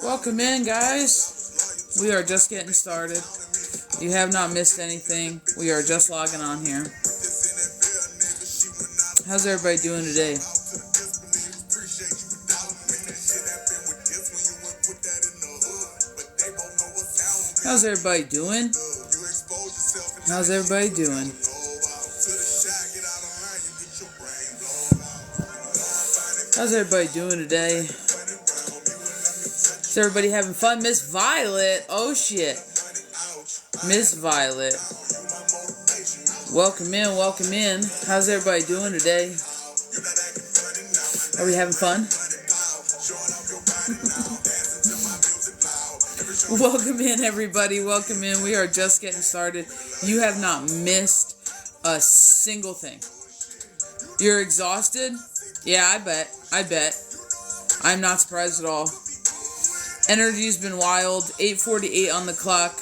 Welcome in, guys. We are just getting started. You have not missed anything. We are just logging on here. How's everybody doing today? How's everybody doing? How's everybody doing? How's everybody doing today? Is everybody having fun? Miss Violet. Oh shit. Miss Violet. Welcome in, welcome in. How's everybody doing today? Are we having fun? Welcome in, everybody. Welcome in. We are just getting started. You have not missed a single thing. You're exhausted? Yeah, I bet. I bet. I'm not surprised at all. Energy's been wild. 8:48 on the clock.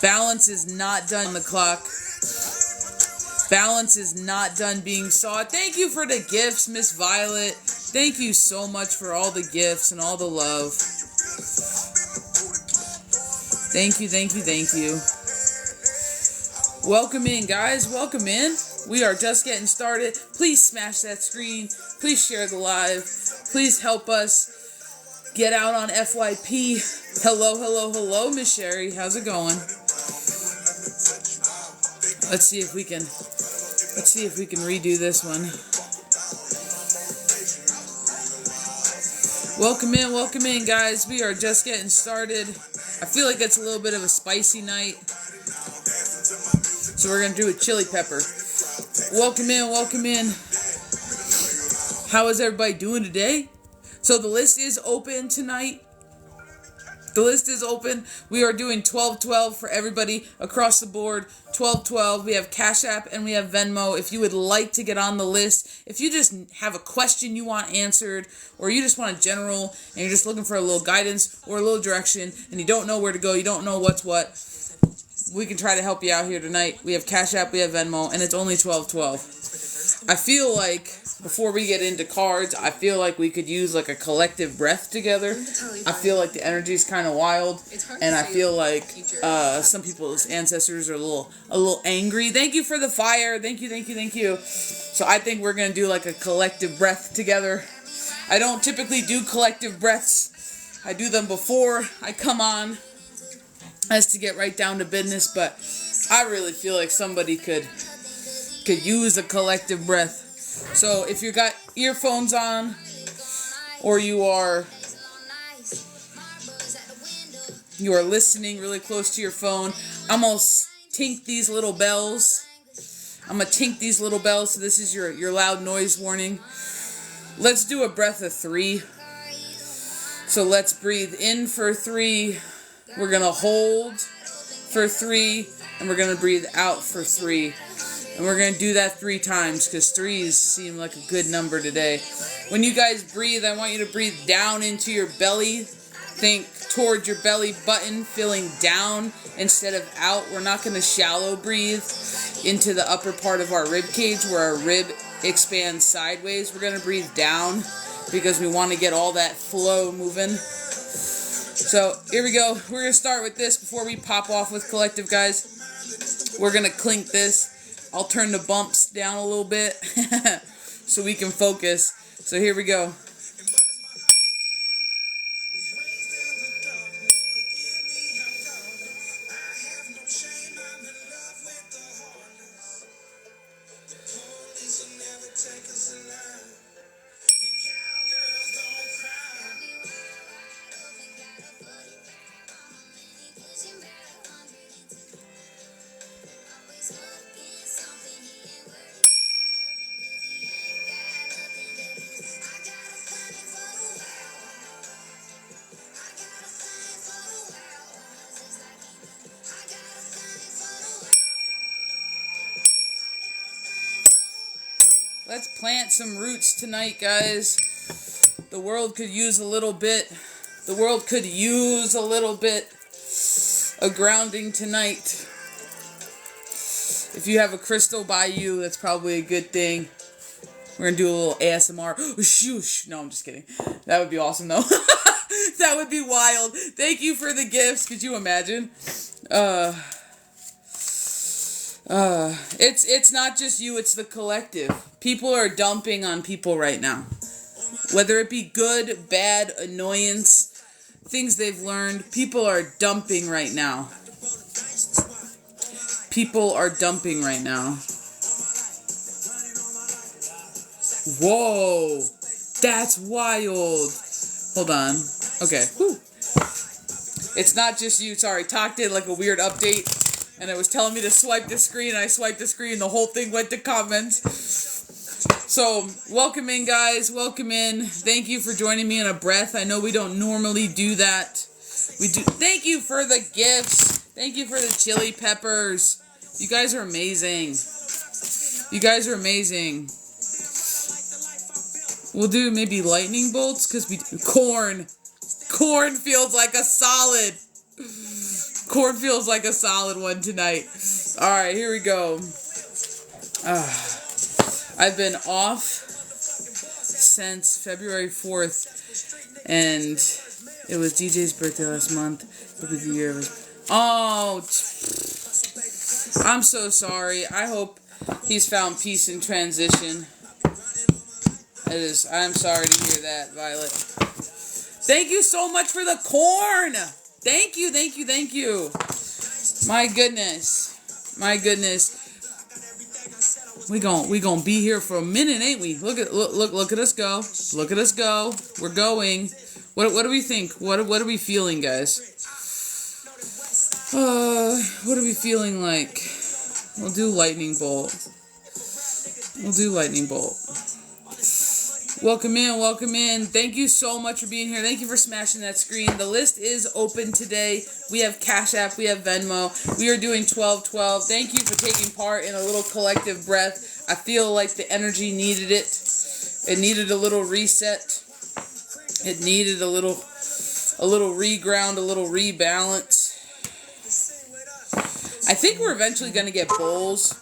Balance is not done on the clock. Balance is not done being sought. Thank you for the gifts, Miss Violet. Thank you so much for all the gifts and all the love. Thank you, thank you, thank you. Welcome in, guys. Welcome in. We are just getting started. Please smash that screen. Please share the live. Please help us get out on FYP. Hello, hello, hello, Miss Sherry. How's it going? Let's see if we can redo this one. Welcome in, guys. We are just getting started. I feel like it's a little bit of a spicy night, so we're gonna do a chili pepper. Welcome in. How is everybody doing today? So the list is open tonight. The list is open. We are doing 12-12 for everybody across the board. 12-12. We have Cash App and we have Venmo. If you would like to get on the list, if you just have a question you want answered, or you just want a general and you're just looking for a little guidance or a little direction and you don't know where to go, you don't know what's what, we can try to help you out here tonight. We have Cash App, we have Venmo, and it's only 12-12. I feel like, before we get into cards, I feel like we could use like a collective breath together. I feel like the energy is kind of wild, and I feel like some people's ancestors are a little angry. Thank you for the fire. Thank you. So I think we're gonna do like a collective breath together. I don't typically do collective breaths. I do them before I come on, as to get right down to business. But I really feel like somebody could use a collective breath. So if you got earphones on, or you are listening really close to your phone, I'm gonna tink these little bells. So this is your loud noise warning. Let's do a breath of 3. So let's breathe in for 3. We're gonna hold for 3, and we're gonna breathe out for 3. And we're going to do that 3 times, because 3s seem like a good number today. When you guys breathe, I want you to breathe down into your belly. Think toward your belly button, feeling down instead of out. We're not going to shallow breathe into the upper part of our rib cage where our rib expands sideways. We're going to breathe down because we want to get all that flow moving. So here we go. We're going to start with this before we pop off with collective, guys. We're going to clink this. I'll turn the bumps down a little bit so we can focus. So here we go. Let's plant some roots tonight, guys. The world could use a little bit. The world could use a little bit of grounding tonight. If you have a crystal by you, that's probably a good thing. We're going to do a little ASMR. Shoosh. No, I'm just kidding. That would be awesome, though. That would be wild. Thank you for the gifts. Could you imagine? It's not just you, it's the collective. People are dumping on people right now. Whether it be good, bad, annoyance, things they've learned, people are dumping right now. People are dumping right now. Whoa, that's wild. Hold on. Okay. Whew. It's not just you. Sorry, Tok did like a weird update, and it was telling me to swipe the screen, and I swiped the screen, the whole thing went to comments. So, welcome in, guys. Welcome in. Thank you for joining me in a breath. I know we don't normally do that. We do. Thank you for the gifts. Thank you for the chili peppers. You guys are amazing. You guys are amazing. We'll do maybe lightning bolts, because corn. Corn feels like a solid. Corn feels like a solid one tonight. Alright, here we go. I've been off since February 4th, and it was DJ's birthday last month. It was the year of his... Oh, I'm so sorry. I hope he's found peace in transition. I'm sorry to hear that, Violet. Thank you so much for the corn. Thank you, thank you, thank you. My goodness. My goodness. We gon' be here for a minute, ain't we? Look at us go. Look at us go. We're going. What do we think? What are we feeling, guys? What are we feeling like? We'll do lightning bolt. We'll do lightning bolt. Welcome in, welcome in. Thank you so much for being here. Thank you for smashing that screen. The list is open today. We have Cash App, we have Venmo. We are doing 12-12. Thank you for taking part in a little collective breath. I feel like the energy needed it. It needed a little reset. It needed a little reground, a little rebalance. I think we're eventually gonna get bowls.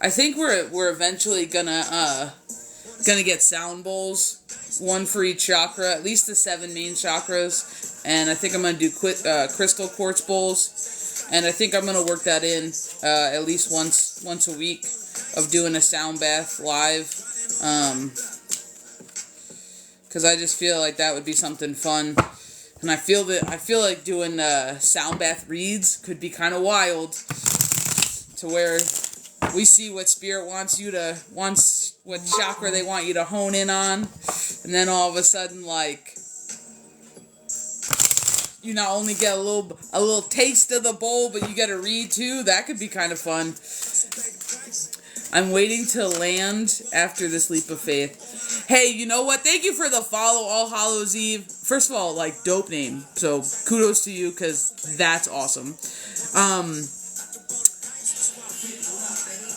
I think we're eventually gonna get sound bowls, one for each chakra, at least the 7 main chakras, and I think I'm gonna do crystal quartz bowls, and I think I'm gonna work that in at least once a week of doing a sound bath live, because I just feel like that would be something fun, and I feel like doing sound bath reads could be kind of wild, to where we see what spirit wants what chakra they want you to hone in on, and then all of a sudden, like, you not only get a little taste of the bowl, but you get a read too. That could be kind of fun. I'm waiting to land after this leap of faith. Hey, you know what? Thank you for the follow, All Hallows Eve. First of all, like, dope name. So kudos to you, because that's awesome.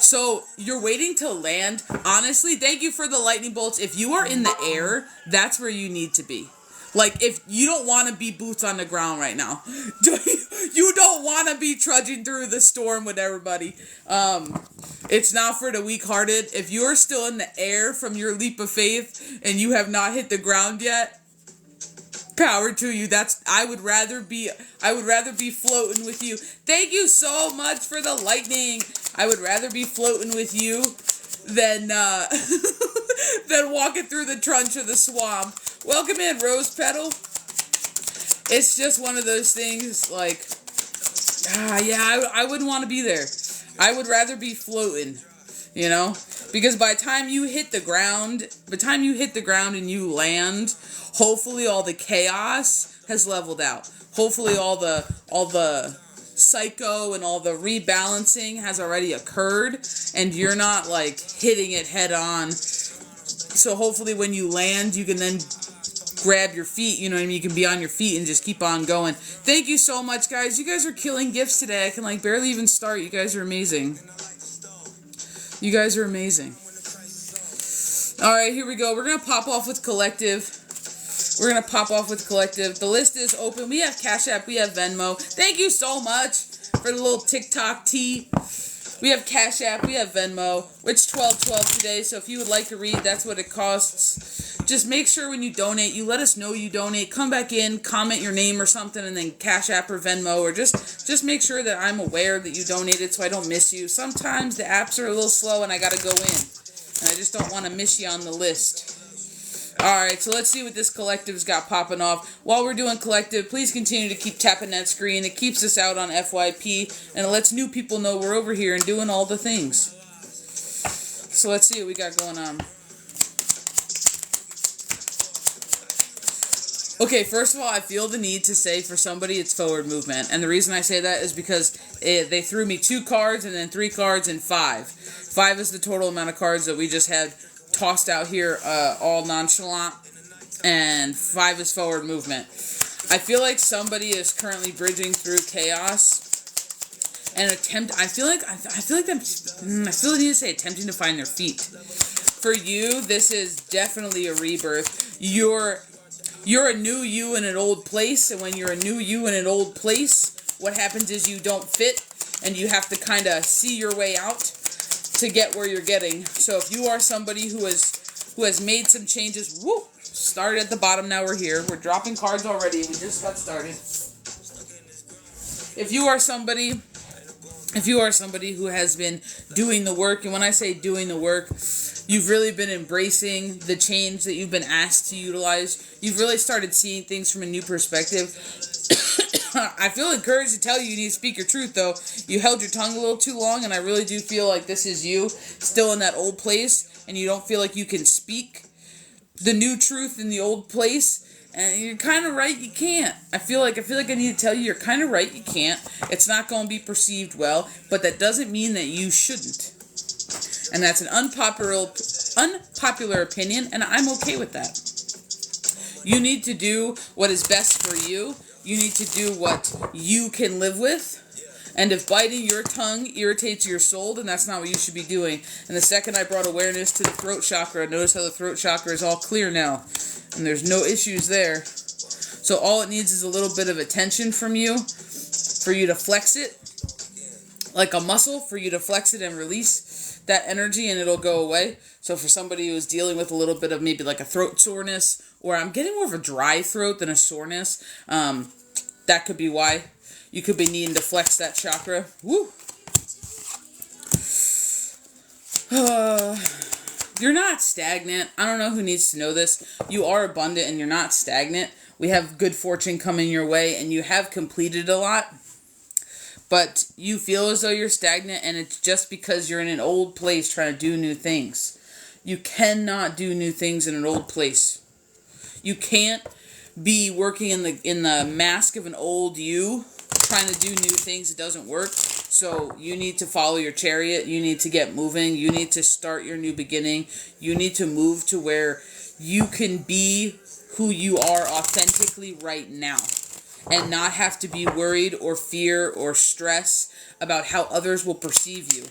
So, you're waiting to land. Honestly, thank you for the lightning bolts. If you are in the air, that's where you need to be. Like, if you don't want to be boots on the ground right now. You don't want to be trudging through the storm with everybody. It's not for the weak-hearted. If you're still in the air from your leap of faith and you have not hit the ground yet, power to you. I would rather be floating with you. Thank you so much for the lightning. I would rather be floating with you than than walking through the trunch of the swamp. Welcome in, Rose Petal. It's just one of those things, like, I wouldn't want to be there. I would rather be floating, you know? Because by the time you hit the ground and you land, hopefully all the chaos has leveled out. Hopefully all the psycho and all the rebalancing has already occurred, and you're not, like, hitting it head on. So hopefully when you land, you can then grab your feet, you know what I mean? You can be on your feet and just keep on going. Thank you so much, guys. You guys are killing gifts today. I can, like, barely even start. You guys are amazing. You guys are amazing. Alright, here we go. We're going to pop off with Collective. We're going to pop off with Collective. The list is open. We have Cash App. We have Venmo. Thank you so much for the little TikTok tea. We have Cash App. We have Venmo. It's 12/12 today, so if you would like to read, that's what it costs. Just make sure when you donate, you let us know you donate. Come back in, comment your name or something, and then Cash App or Venmo, or just make sure that I'm aware that you donated so I don't miss you. Sometimes the apps are a little slow and I got to go in. And I just don't want to miss you on the list. Alright, so let's see what this Collective's got popping off. While we're doing Collective, please continue to keep tapping that screen. It keeps us out on FYP, and it lets new people know we're over here and doing all the things. So let's see what we got going on. Okay, first of all, I feel the need to say for somebody it's forward movement. And the reason I say that is because they threw me 2 cards and then 3 cards and 5. 5 is the total amount of cards that we just had tossed out here, all nonchalant. And 5 is forward movement. I feel like somebody is currently bridging through chaos and I feel the need to say attempting to find their feet. For you, this is definitely a rebirth. You're a new you in an old place, and when you're a new you in an old place, what happens is you don't fit, and you have to kind of see your way out to get where you're getting. So if you are somebody who has made some changes, started at the bottom, now we're here. We're dropping cards already. We just got started. If you are somebody who has been doing the work, and when I say doing the work, you've really been embracing the change that you've been asked to utilize. You've really started seeing things from a new perspective. I feel encouraged to tell you need to speak your truth, though. You held your tongue a little too long, and I really do feel like this is you still in that old place, and you don't feel like you can speak the new truth in the old place. And you're kind of right, you can't. I feel like I need to tell you, you're kind of right, you can't. It's not going to be perceived well, but that doesn't mean that you shouldn't. And that's an unpopular opinion, and I'm okay with that. You need to do what is best for you. You need to do what you can live with. And if biting your tongue irritates your soul, then that's not what you should be doing. And the second I brought awareness to the throat chakra, notice how the throat chakra is all clear now. And there's no issues there. So all it needs is a little bit of attention from you, for you to flex it, like a muscle, for you to flex it and release that energy, and it'll go away. So for somebody who is dealing with a little bit of maybe like a throat soreness, or I'm getting more of a dry throat than a soreness, that could be why. You could be needing to flex that chakra. Woo! You're not stagnant. I don't know who needs to know this. You are abundant and you're not stagnant. We have good fortune coming your way, and you have completed a lot. But you feel as though you're stagnant, and it's just because you're in an old place trying to do new things. You cannot do new things in an old place. You can't be working in the mask of an old you, trying to do new things. It doesn't work. So you need to follow your chariot. You need to get moving. You need to start your new beginning. You need to move to where you can be who you are authentically right now, and not have to be worried or fear or stress about how others will perceive you.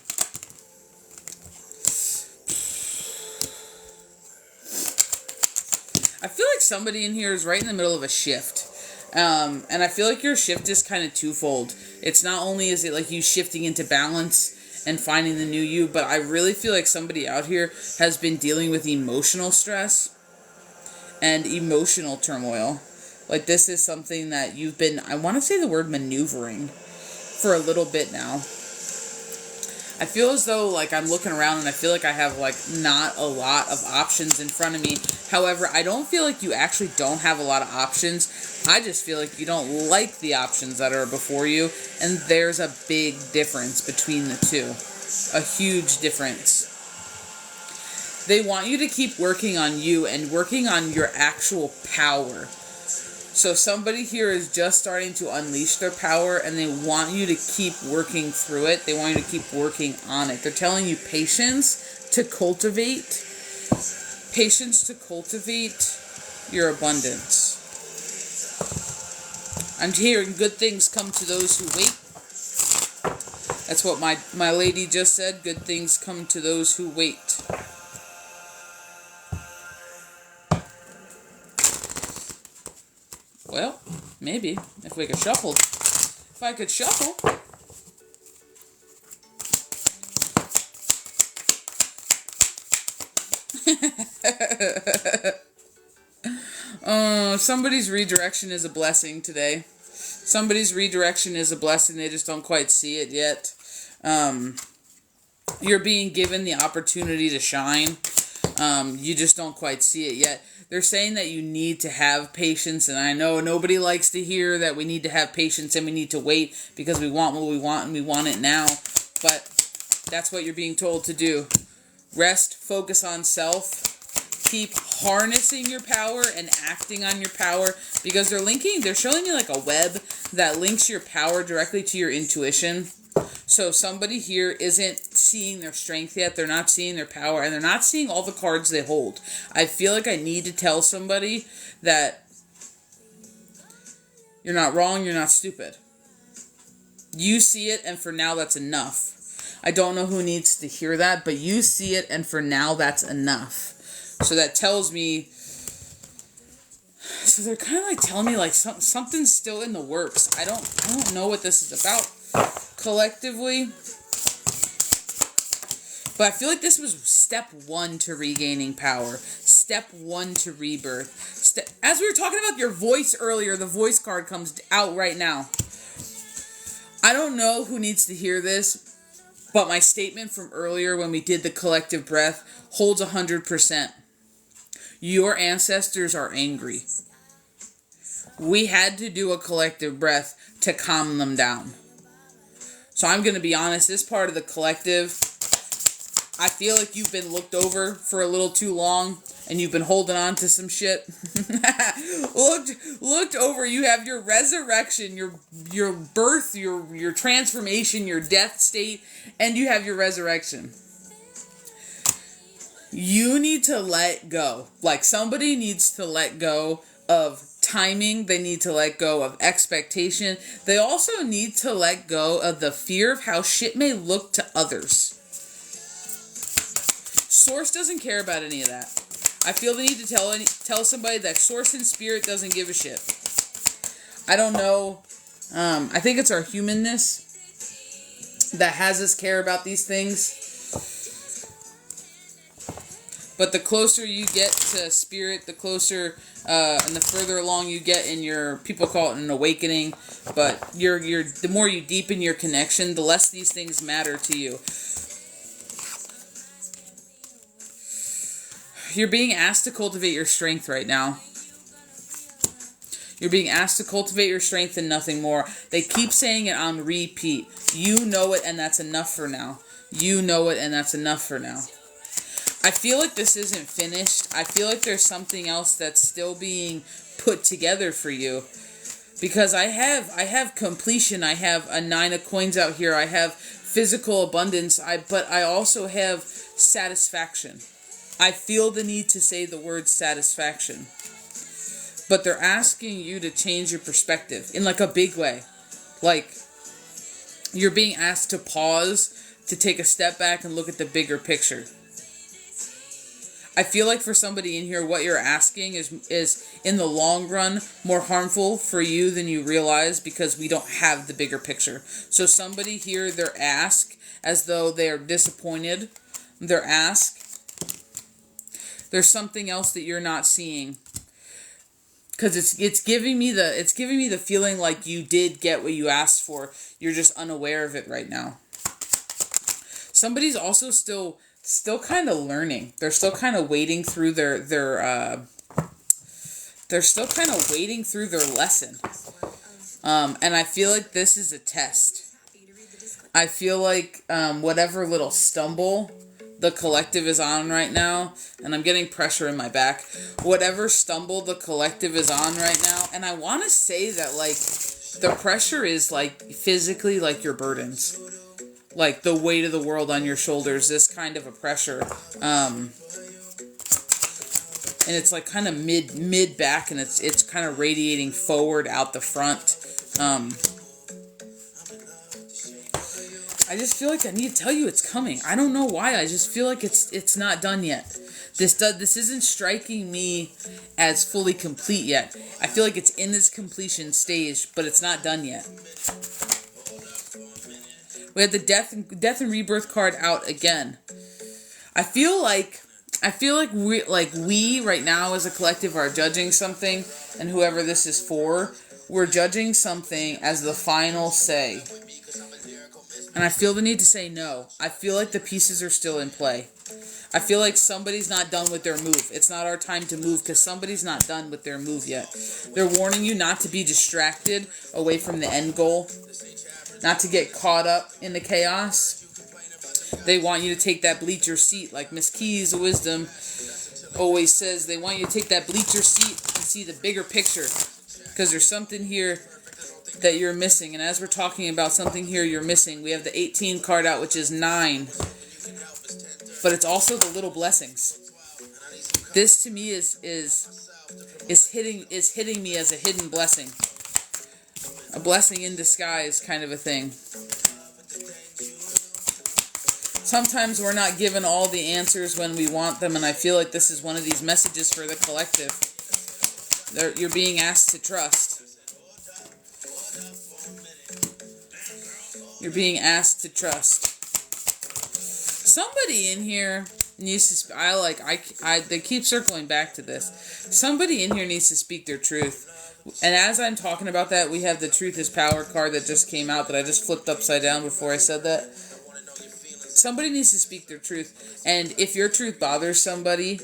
I feel like somebody in here is right in the middle of a shift. And I feel like your shift is kind of twofold. It's not only is it like you shifting into balance and finding the new you, but I really feel like somebody out here has been dealing with emotional stress and emotional turmoil. Like this is something that you've been, I want to say the word maneuvering for a little bit now. I feel as though like I'm looking around and I feel like I have like not a lot of options in front of me. However, I don't feel like you actually don't have a lot of options. I just feel like you don't like the options that are before you. And there's a big difference between the two. A huge difference. They want you to keep working on you and working on your actual power. So somebody here is just starting to unleash their power, and they want you to keep working through it. They want you to keep working on it. They're telling you patience to cultivate your abundance. I'm hearing good things come to those who wait. That's what my lady just said. Good things come to those who wait. Maybe. If we could shuffle. If I could shuffle. Somebody's redirection is a blessing today. Somebody's redirection is a blessing. They just don't quite see it yet. You're being given the opportunity to shine. You just don't quite see it yet. They're saying that you need to have patience, and I know nobody likes to hear that we need to have patience and we need to wait because we want what we want and we want it now. But that's what you're being told to do. Rest, focus on self. Keep harnessing your power and acting on your power, because they're showing you like a web that links your power directly to your intuition. So somebody here isn't seeing their strength yet. They're not seeing their power, and they're not seeing all the cards they hold. I feel like I need to tell somebody that you're not wrong, you're not stupid. You see it, and for now that's enough. I don't know who needs to hear that, but you see it, and for now that's enough. So that tells me, so they're kind of like telling me like something's still in the works. I don't know what this is about collectively, but I feel like this was step 1 to regaining power, step 1 to rebirth. As we were talking about your voice earlier, the voice card comes out right now. I don't know who needs to hear this, but my statement from earlier when we did the collective breath holds 100%. Your ancestors are angry. We had to do a collective breath to calm them down. So I'm going to be honest, this part of the collective, I feel like you've been looked over for a little too long and you've been holding on to some shit. looked over. You have your resurrection, your birth, your transformation, your death state, and you have your resurrection. You need to let go. Like, somebody needs to let go of timing. They need to let go of expectation. They also need to let go of the fear of how shit may look to others. Source doesn't care about any of that. I feel the need to tell somebody that Source and Spirit doesn't give a shit. I don't know. I think it's our humanness that has us care about these things. But the closer you get to Spirit, the closer and the further along you get in your, people call it an awakening, but the more you deepen your connection, the less these things matter to you. You're being asked to cultivate your strength right now. You're being asked to cultivate your strength and nothing more. They keep saying it on repeat. You know it, and that's enough for now. You know it, and that's enough for now. I feel like this isn't finished. I feel like there's something else that's still being put together for you. Because I have completion. I have a 9 of coins out here. I have physical abundance. But I also have satisfaction. I feel the need to say the word satisfaction. But they're asking you to change your perspective in like a big way. Like, you're being asked to pause, to take a step back and look at the bigger picture. I feel like for somebody in here, what you're asking is in the long run more harmful for you than you realize, because we don't have the bigger picture. So somebody here, their ask, as though they are disappointed, their ask, there's something else that you're not seeing. Because it's giving me the feeling like you did get what you asked for. You're just unaware of it right now. Somebody's also still kind of learning. They're still kind of wading through their lesson. And I feel like this is a test. I feel like whatever little stumble the collective is on right now, and I'm getting pressure in my back, whatever stumble the collective is on right now, and I want to say that, like, the pressure is, like, physically, like, your burdens. Like, the weight of the world on your shoulders, this kind of a pressure. And it's, like, kind of mid back, and it's kind of radiating forward out the front. I just feel like I need to tell you it's coming. I don't know why. I just feel like it's not done yet. This isn't striking me as fully complete yet. I feel like it's in this completion stage, but it's not done yet. We had the death and rebirth card out again. I feel like we right now as a collective are judging something, and whoever this is for, we're judging something as the final say. And I feel the need to say no. I feel like the pieces are still in play. I feel like somebody's not done with their move. It's not our time to move because somebody's not done with their move yet. They're warning you not to be distracted away from the end goal, not to get caught up in the chaos. They want you to take that bleacher seat, like Miss Keys of Wisdom always says. They want you to take that bleacher seat and see the bigger picture, because there's something here that you're missing. And as we're talking about something here you're missing, we have the 18 card out, which is 9. But it's also the little blessings. This to me is hitting me as a hidden blessing. A blessing in disguise kind of a thing. Sometimes we're not given all the answers when we want them, and I feel like this is one of these messages for the collective. You're being asked to trust. You're being asked to trust. Somebody in here needs to... they keep circling back to this. Somebody in here needs to speak their truth. And as I'm talking about that, we have the Truth is Power card that just came out that I just flipped upside down before I said that. Somebody needs to speak their truth. And if your truth bothers somebody,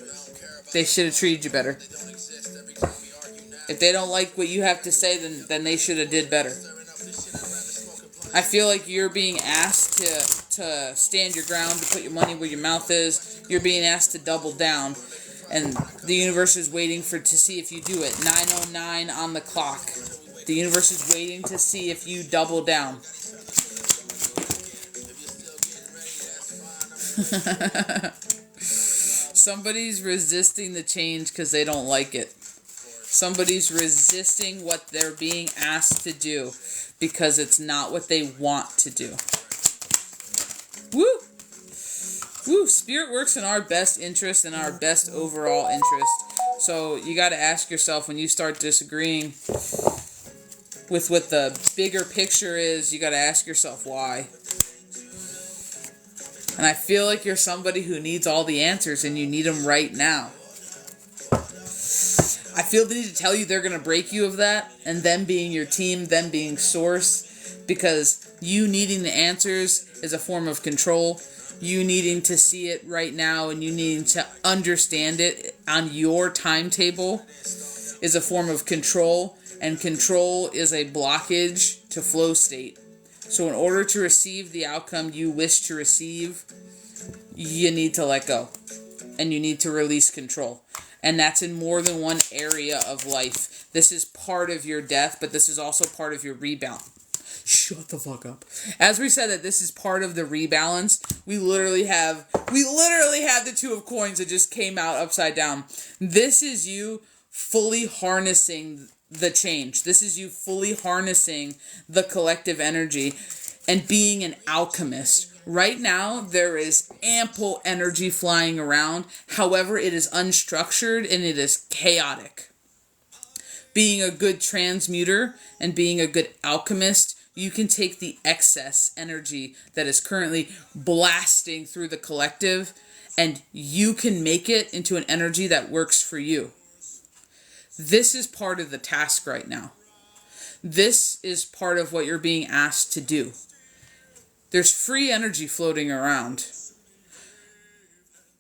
they should have treated you better. If they don't like what you have to say, then they should have did better. I feel like you're being asked to stand your ground, to put your money where your mouth is. You're being asked to double down. And the universe is waiting to see if you do it. 9:09 on the clock. The universe is waiting to see if you double down. Somebody's resisting the change because they don't like it. Somebody's resisting what they're being asked to do because it's not what they want to do. Woo! Woo! Spirit works in our best interest and our best overall interest. So you got to ask yourself, when you start disagreeing with what the bigger picture is, you got to ask yourself why. And I feel like you're somebody who needs all the answers, and you need them right now. I feel the need to tell you they're going to break you of that, and them being your team, them being source, because you needing the answers is a form of control. You needing to see it right now, and you needing to understand it on your timetable is a form of control, and control is a blockage to flow state. So in order to receive the outcome you wish to receive, you need to let go. And you need to release control. And that's in more than one area of life. This is part of your death, but this is also part of your rebound. Shut the fuck up. As we said that this is part of the rebalance, we literally have the Two of Coins that just came out upside down. This is you fully harnessing the change. This is you fully harnessing the collective energy and being an alchemist. Right now, there is ample energy flying around. However, it is unstructured and it is chaotic. Being a good transmuter and being a good alchemist, you can take the excess energy that is currently blasting through the collective, and you can make it into an energy that works for you. This is part of the task right now. This is part of what you're being asked to do. There's free energy floating around.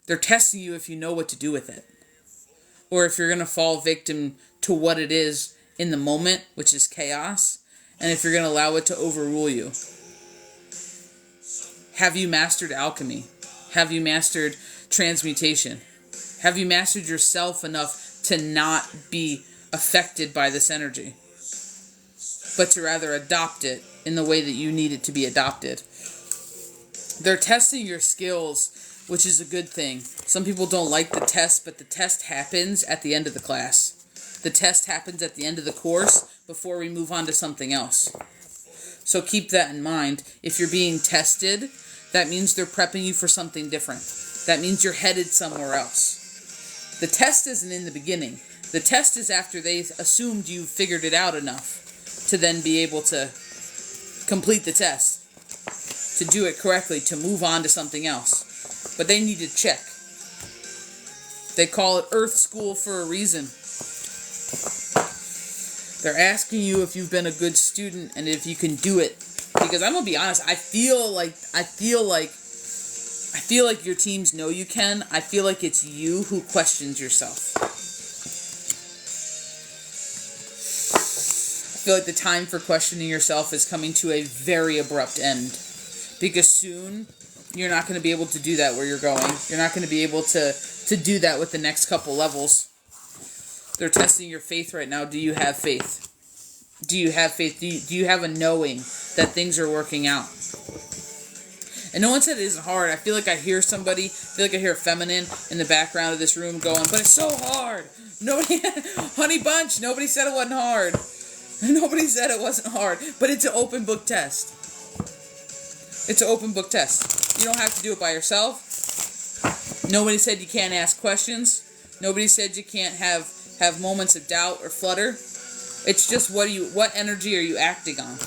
They're testing you if you know what to do with it. Or if you're going to fall victim to what it is in the moment, which is chaos. And if you're going to allow it to overrule you. Have you mastered alchemy? Have you mastered transmutation? Have you mastered yourself enough to not be affected by this energy, but to rather adopt it in the way that you need it to be adopted? They're testing your skills, which is a good thing. Some people don't like the test, but the test happens at the end of the class. The test happens at the end of the course before we move on to something else. So keep that in mind. If you're being tested, that means they're prepping you for something different. That means you're headed somewhere else. The test isn't in the beginning. The test is after they've assumed you figured it out enough to then be able to complete the test, to do it correctly, to move on to something else. But they need to check. They call it Earth School for a reason. They're asking you if you've been a good student and if you can do it. Because I'm gonna be honest, I feel like your teams know you can. I feel like it's you who questions yourself. I feel like the time for questioning yourself is coming to a very abrupt end. Because soon, you're not going to be able to do that where you're going. You're not going to be able to do that with the next couple levels. They're testing your faith right now. Do you have faith? Do you have faith? Do you have a knowing that things are working out? And no one said it isn't hard. I feel like I hear somebody, I feel like I hear a feminine in the background of this room going, but it's so hard. Nobody, honey bunch, nobody said it wasn't hard. Nobody said it wasn't hard. But it's an open book test. It's an open book test. You don't have to do it by yourself. Nobody said you can't ask questions. Nobody said you can't have moments of doubt or flutter. It's just what energy are you acting on?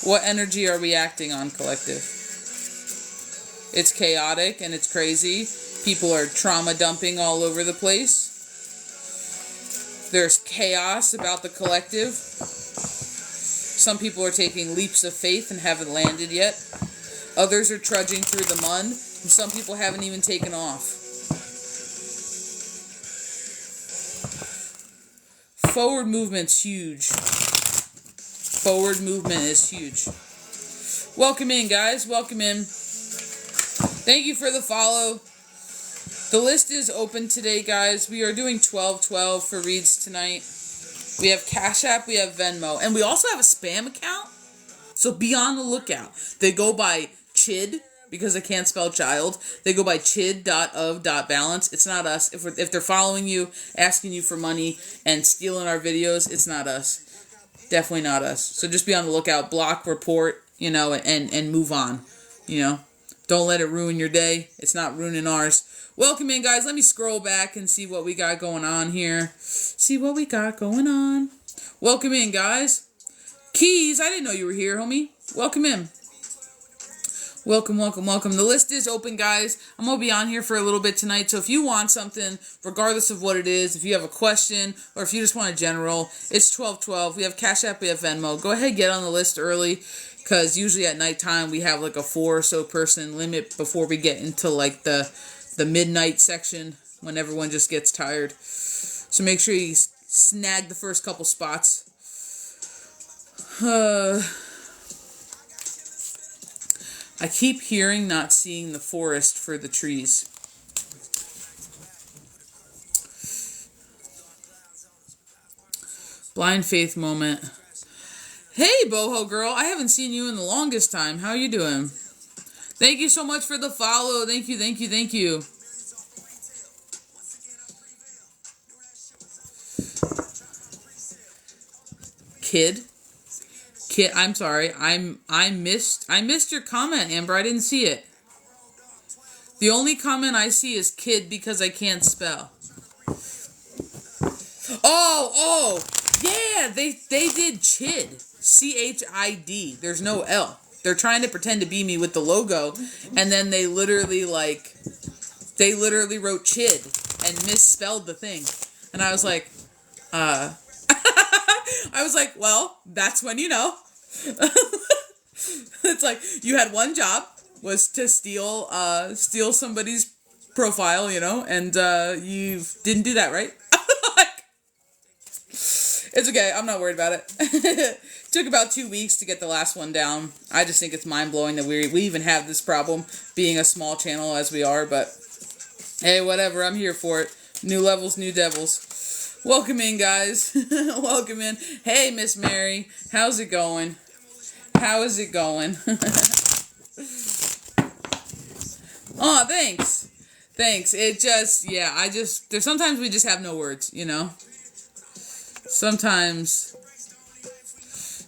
What energy are we acting on, collective? It's chaotic and it's crazy. People are trauma dumping all over the place. There's chaos about the collective. Some people are taking leaps of faith and haven't landed yet. Others are trudging through the mud, and some people haven't even taken off. Forward movement's huge. Forward movement is huge. Welcome in, guys. Welcome in. Thank you for the follow. The list is open today, guys. We are doing 12/12 for reads tonight. We have Cash App, we have Venmo, and we also have a spam account. So be on the lookout. They go by Chid, because I can't spell child. They go by ChildOfBalance. It's not us. If they're following you, asking you for money, and stealing our videos, it's not us. Definitely not us. So just be on the lookout. Block, report, and move on. Don't let it ruin your day. It's not ruining ours. Welcome in, guys. Let me scroll back and see what we got going on here. See what we got going on. Welcome in, guys. Keys, I didn't know you were here, homie. Welcome in. Welcome, welcome, welcome. The list is open, guys. I'm going to be on here for a little bit tonight. So if you want something, regardless of what it is, if you have a question, or if you just want a general, it's 12/12. We have Cash App, we have Venmo. Go ahead, get on the list early, because usually at nighttime we have like a 4 or so person limit before we get into like the midnight section when everyone just gets tired. So make sure you snag the first couple spots. I keep hearing not seeing the forest for the trees. Blind faith moment. Hey, boho girl. I haven't seen you in the longest time. How are you doing? Thank you so much for the follow. Thank you, thank you, thank you. Kid, I'm sorry. I missed your comment, Amber. I didn't see it. The only comment I see is kid because I can't spell. Oh, yeah, they did Chid. CHID. There's no L. They're trying to pretend to be me with the logo, and then they literally wrote Chid and misspelled the thing. And I was like, well, that's when you know. It's like, you had one job, was to steal somebody's profile, and you didn't do that, right? It's okay, I'm not worried about it. Took about 2 weeks to get the last one down. I just think it's mind-blowing that we even have this problem, being a small channel as we are, but hey, whatever, I'm here for it. New levels, new devils. Welcome in, guys. Welcome in. Hey, Miss Mary. How's it going? How is it going? Oh, thanks. Thanks. It just, there's sometimes we just have no words,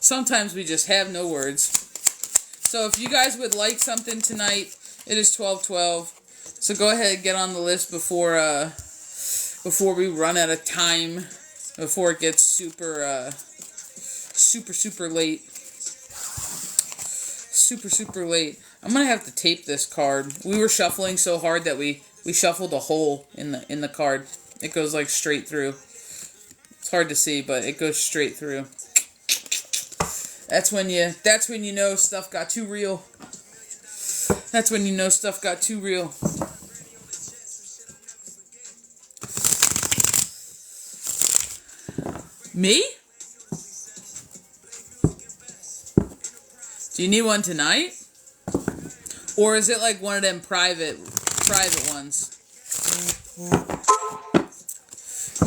Sometimes we just have no words. So if you guys would like something tonight, it is 12/12. So go ahead and get on the list before before we run out of time, before it gets super late. Super late. I'm gonna have to tape this card. We were shuffling so hard that we shuffled a hole in the card. It goes like straight through. It's hard to see, but it goes straight through. That's when you know stuff got too real. That's when you know stuff got too real. Me? Do you need one tonight? Or is it like one of them private ones?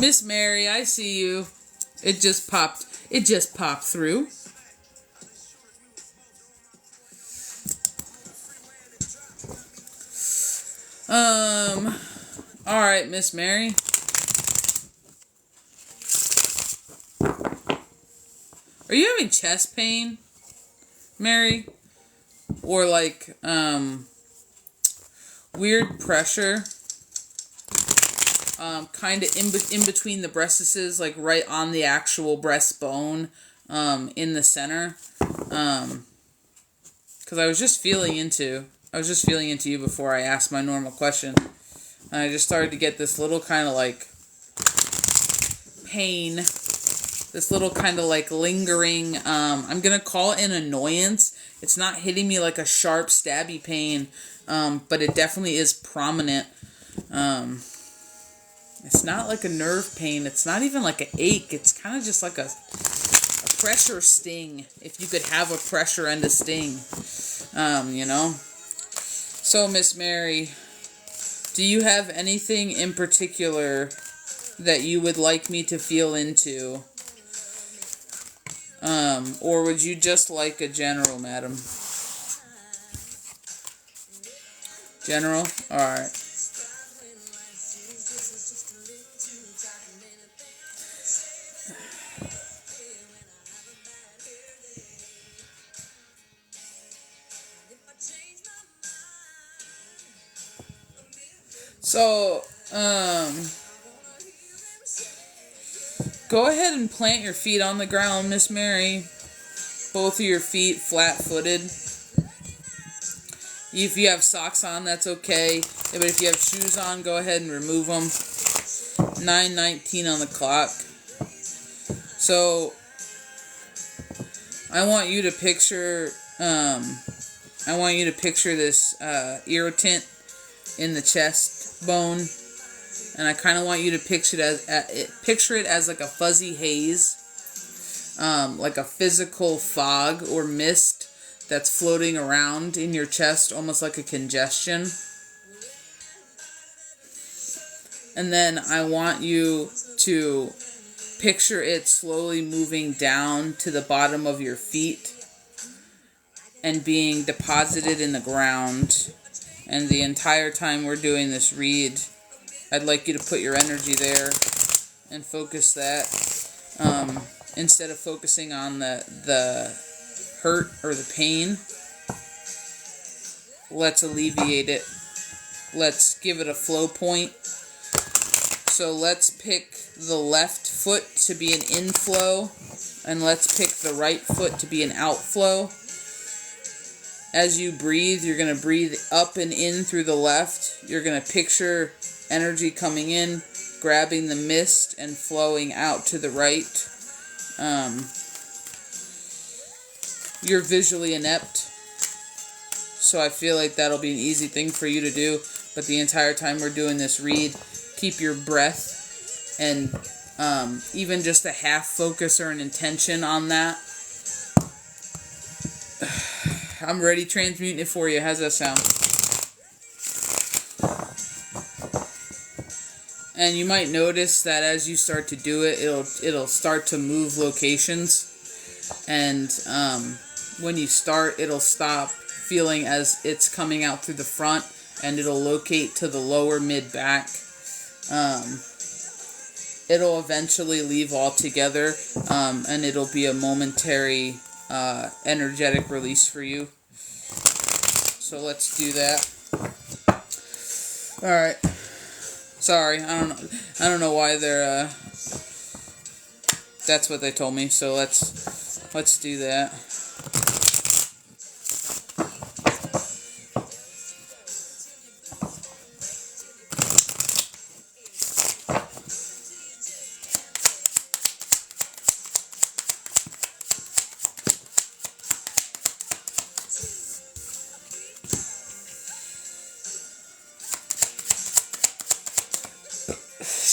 Miss Mary, I see you. It just popped through. All right, Miss Mary. Are you having chest pain, Mary? Or like, weird pressure? Kind of in between the breastises, like right on the actual breastbone, in the center. Because I was just feeling into you before I asked my normal question. And I just started to get this little kind of like pain, this little kind of like lingering, I'm going to call it an annoyance. It's not hitting me like a sharp stabby pain, but it definitely is prominent. It's not like a nerve pain. It's not even like an ache. It's kind of just like a pressure sting, if you could have a pressure and a sting, you know. So, Miss Mary, do you have anything in particular that you would like me to feel into? Or would you just like a general, madam? General? Alright. So, go ahead and plant your feet on the ground, Miss Mary. Both of your feet flat-footed. If you have socks on, that's okay. Yeah, but if you have shoes on, go ahead and remove them. 9:19 on the clock. So, I want you to picture this irritant in the chest bone, and I kind of want you to picture it as like a fuzzy haze, like a physical fog or mist that's floating around in your chest, almost like a congestion. And then I want you to picture it slowly moving down to the bottom of your feet and being deposited in the ground. And the entire time we're doing this read, I'd like you to put your energy there and focus that. Instead of focusing on the hurt or the pain, let's alleviate it. Let's give it a flow point. So let's pick the left foot to be an inflow, and let's pick the right foot to be an outflow. As you breathe, you're going to breathe up and in through the left. You're going to picture energy coming in, grabbing the mist, and flowing out to the right. You're visually inept, so I feel like that'll be an easy thing for you to do. But the entire time we're doing this read, keep your breath and even just a half focus or an intention on that. I'm ready transmuting it for you. How's that sound? And you might notice that as you start to do it, it'll start to move locations. And when you start, it'll stop feeling as it's coming out through the front, and it'll locate to the lower mid-back. It'll eventually leave altogether, and it'll be a momentary energetic release for you. So let's do that. Alright. Sorry, I don't know why they're, that's what they told me, so let's do that.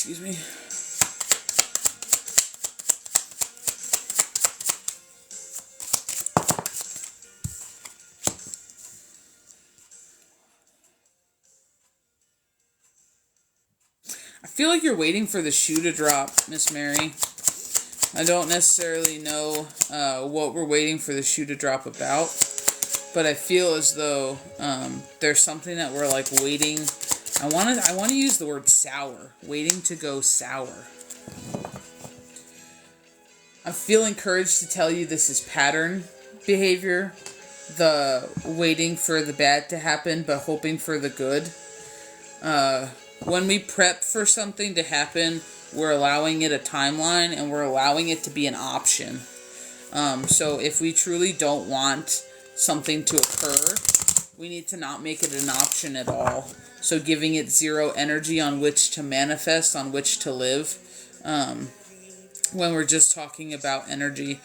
Excuse me. I feel like you're waiting for the shoe to drop, Miss Mary. I don't necessarily know what we're waiting for the shoe to drop about, but I feel as though there's something that we're like waiting. I want to use the word sour, waiting to go sour. I feel encouraged to tell you this is pattern behavior, the waiting for the bad to happen but hoping for the good. When we prep for something to happen, we're allowing it a timeline and we're allowing it to be an option. So if we truly don't want something to occur, we need to not make it an option at all. So giving it zero energy on which to manifest, on which to live, when we're just talking about energy.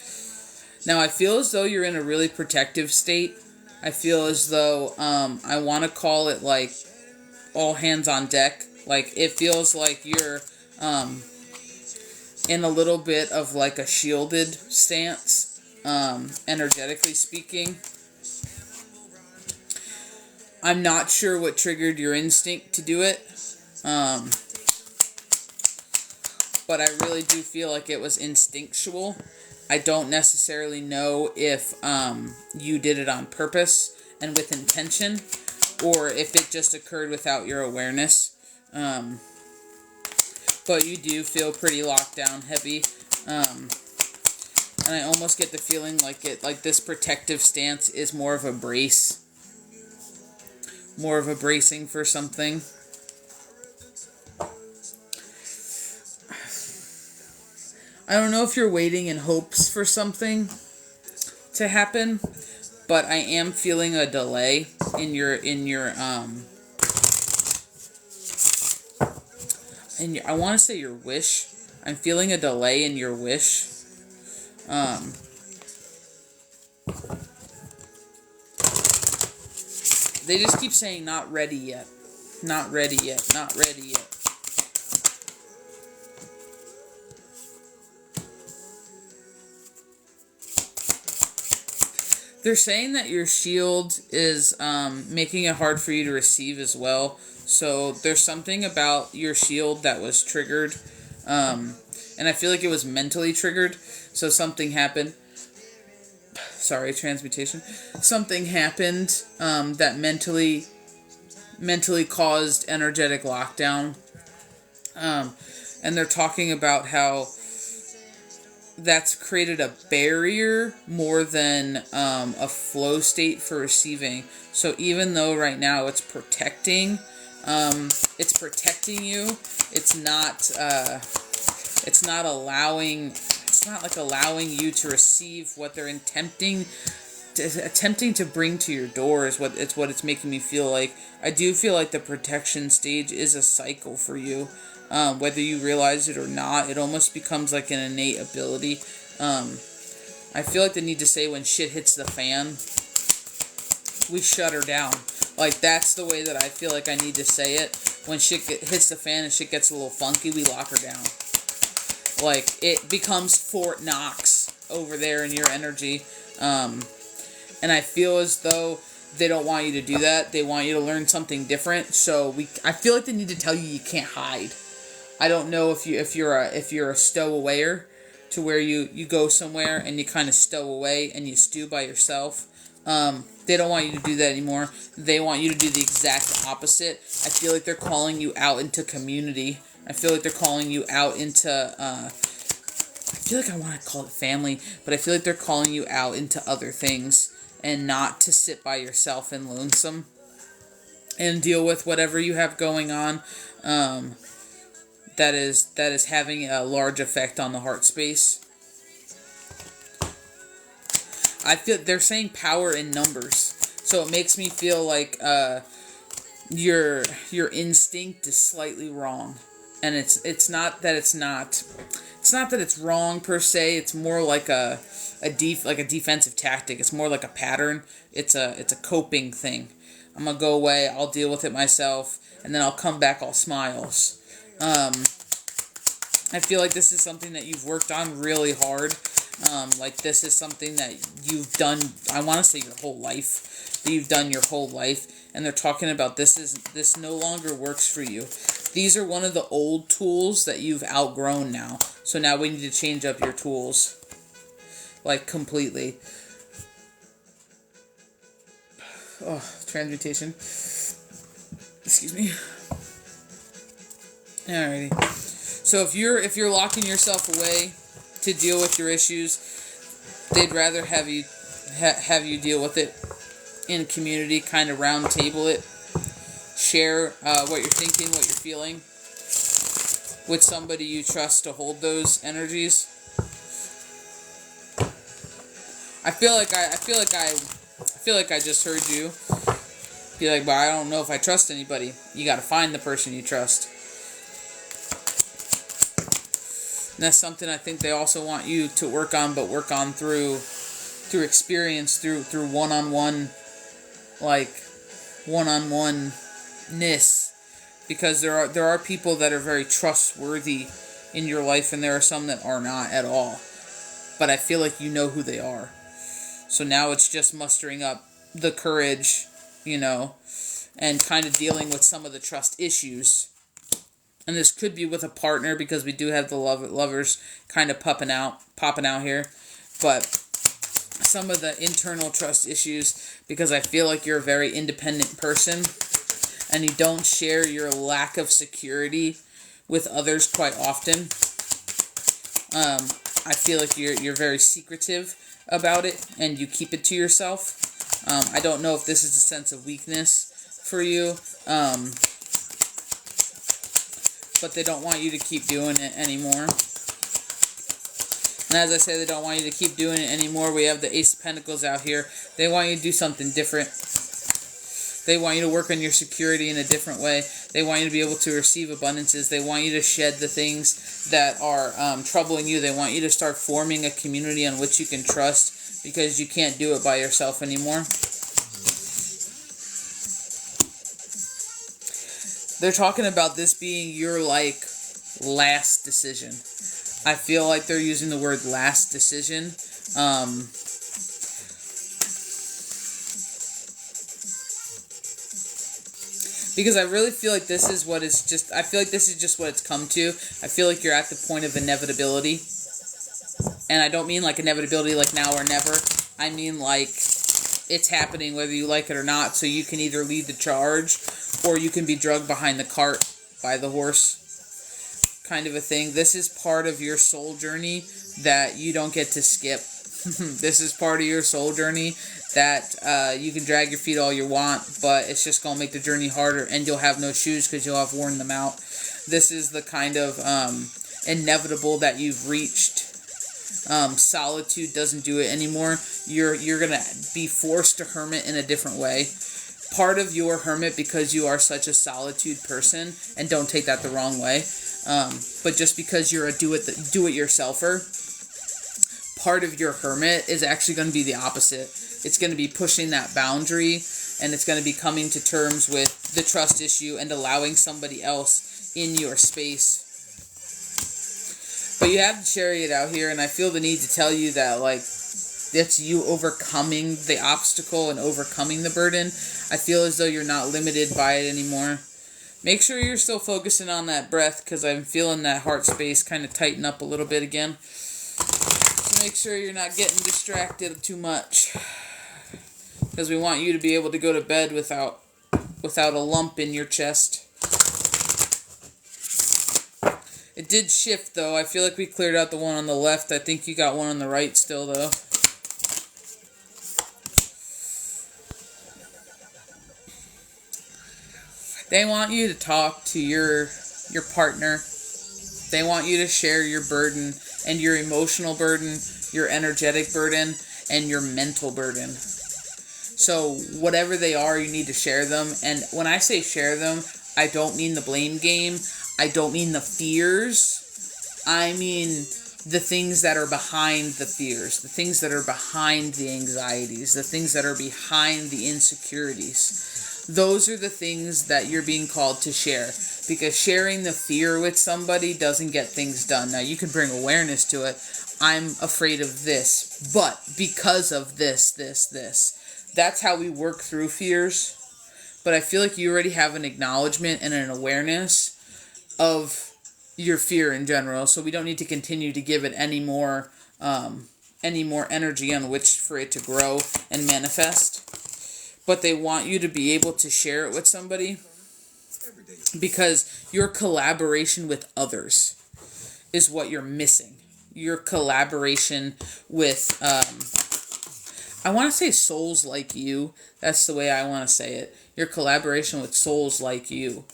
Now, I feel as though you're in a really protective state. I feel as though I want to call it like all hands on deck. Like, it feels like you're in a little bit of like a shielded stance, energetically speaking. I'm not sure what triggered your instinct to do it, but I really do feel like it was instinctual. I don't necessarily know if you did it on purpose and with intention, or if it just occurred without your awareness. But you do feel pretty locked down, heavy, and I almost get the feeling like this protective stance is more of a brace. More of a bracing for something. I don't know if you're waiting in hopes for something to happen, but I am feeling a delay in your I want to say your wish. I'm feeling a delay in your wish. They just keep saying not ready yet. Not ready yet. Not ready yet. They're saying that your shield is making it hard for you to receive as well. So there's something about your shield that was triggered. And I feel like it was mentally triggered. So something happened. Sorry, transmutation. Something happened that mentally caused energetic lockdown. And they're talking about how that's created a barrier more than a flow state for receiving. So even though right now it's protecting you, it's not allowing you to receive what they're attempting to bring to your door is what it's making me feel like. I do feel like the protection stage is a cycle for you. Whether you realize it or not, it almost becomes like an innate ability. I feel like they need to say when shit hits the fan, we shut her down. Like, that's the way that I feel like I need to say it. When shit hits the fan and shit gets a little funky, we lock her down. Like, it becomes Fort Knox over there in your energy. And I feel as though they don't want you to do that. They want you to learn something different. So I feel like they need to tell you can't hide. I don't know if you're a stowawayer, to where you go somewhere and you kind of stow away and you stew by yourself. They don't want you to do that anymore. They want you to do the exact opposite. I feel like they're calling you out into community. I feel like they're calling you out into, I feel like I want to call it family, but I feel like they're calling you out into other things and not to sit by yourself and lonesome and deal with whatever you have going on. that is having a large effect on the heart space. I feel they're saying power in numbers, so it makes me feel like your instinct is slightly wrong, and it's not that it's wrong per se. It's more like a defensive tactic. It's more like a pattern. It's a coping thing. I'm gonna go away. I'll deal with it myself, and then I'll come back all smiles. I feel like this is something that you've worked on really hard. Like this is something that you've done, I want to say your whole life. That you've done your whole life. And they're talking about this no longer works for you. These are one of the old tools that you've outgrown now. So now we need to change up your tools. Like completely. Oh, transmutation. Excuse me. Alrighty. So if you're locking yourself away to deal with your issues, they'd rather have you deal with it in community, kind of round table it, share what you're thinking, what you're feeling with somebody you trust to hold those energies. I feel like I just heard you be like, but I don't know if I trust anybody. You got to find the person you trust. And that's something I think they also want you to work on, but work on through experience, through one-on-one, like one-on-one-ness, because there are people that are very trustworthy in your life, and there are some that are not at all. But I feel like you know who they are. So now it's just mustering up the courage, and kind of dealing with some of the trust issues. And this could be with a partner, because we do have the lovers kind of popping out here. But some of the internal trust issues, because I feel like you're a very independent person, and you don't share your lack of security with others quite often. I feel like you're very secretive about it, and you keep it to yourself. I don't know if this is a sense of weakness for you. But they don't want you to keep doing it anymore. And as I say, they don't want you to keep doing it anymore. We have the Ace of Pentacles out here. They want you to do something different. They want you to work on your security in a different way. They want you to be able to receive abundances. They want you to shed the things that are troubling you. They want you to start forming a community on which you can trust, because you can't do it by yourself anymore. They're talking about this being your, last decision. I feel like they're using the word last decision. Because I really feel like this is what it's just... I feel like this is just what it's come to. I feel like you're at the point of inevitability. And I don't mean, inevitability like now or never. I mean, it's happening whether you like it or not. So you can either lead the charge, or you can be drugged behind the cart by the horse, kind of a thing. This is part of your soul journey that you don't get to skip. This is part of your soul journey that you can drag your feet all you want, but it's just going to make the journey harder, and you'll have no shoes because you'll have worn them out. This is the kind of inevitable that you've reached. Solitude doesn't do it anymore. You're going to be forced to hermit in a different way. Part of your hermit, because you are such a solitude person, and don't take that the wrong way, but just because you're a do-it-yourselfer, part of your hermit is actually going to be the opposite. It's going to be pushing that boundary, and it's going to be coming to terms with the trust issue and allowing somebody else in your space. But you have the Chariot out here, and I feel the need to tell you that, it's you overcoming the obstacle and overcoming the burden. I feel as though you're not limited by it anymore. Make sure you're still focusing on that breath, because I'm feeling that heart space kind of tighten up a little bit again. So make sure you're not getting distracted too much, because we want you to be able to go to bed without a lump in your chest. It did shift, though. I feel like we cleared out the one on the left. I think you got one on the right still, though. They want you to talk to your partner They want you to share your burden and your emotional burden, your energetic burden, and your mental burden. So whatever they are, you need to share them. And when I say share them, I don't mean the blame game. I don't mean the fears. I mean the things that are behind the fears, the things that are behind the anxieties, the things that are behind the insecurities. Those are the things that you're being called to share, because sharing the fear with somebody doesn't get things done. Now, you can bring awareness to it. I'm afraid of this, but because of this. That's how we work through fears. But I feel like you already have an acknowledgement and an awareness of your fear in general, so we don't need to continue to give it any more energy on which for it to grow and manifest. But they want you to be able to share it with somebody, because your collaboration with others is what you're missing. Your collaboration with, I want to say souls like you. That's the way I want to say it. Your collaboration with souls like you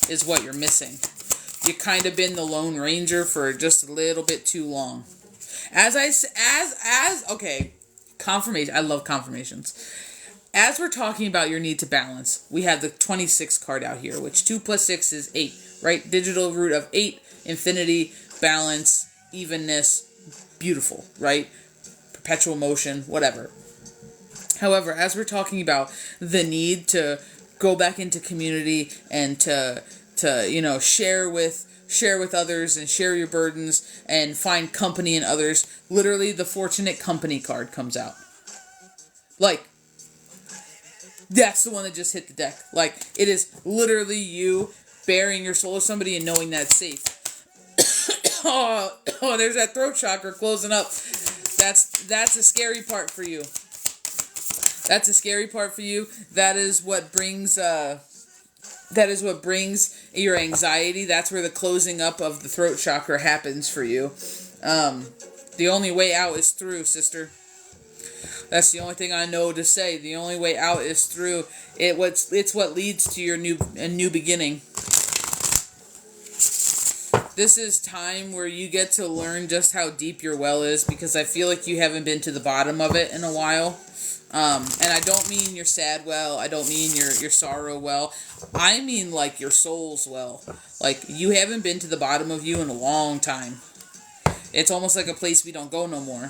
is what you're missing. You kind of been the Lone Ranger for just a little bit too long. Okay, confirmation. I love confirmations. As we're talking about your need to balance, we have the 26 card out here, which 2 plus 6 is 8, right? Digital root of 8, infinity, balance, evenness, beautiful, right? Perpetual motion, whatever. However, as we're talking about the need to go back into community and to share with others and share your burdens and find company in others, literally the fortunate company card comes out. Like, that's the one that just hit the deck. Like, it is literally you bearing your soul to somebody and knowing that it's safe. oh, there's that throat chakra closing up. That's a scary part for you. That's a scary part for you. That is what brings your anxiety. That's where the closing up of the throat chakra happens for you. The only way out is through, sister. That's the only thing I know to say. The only way out is through. It's what leads to your new beginning. This is time where you get to learn just how deep your well is, because I feel like you haven't been to the bottom of it in a while. And I don't mean your sad well. I don't mean your sorrow well. I mean like your soul's well. Like, you haven't been to the bottom of you in a long time. It's almost like a place we don't go no more.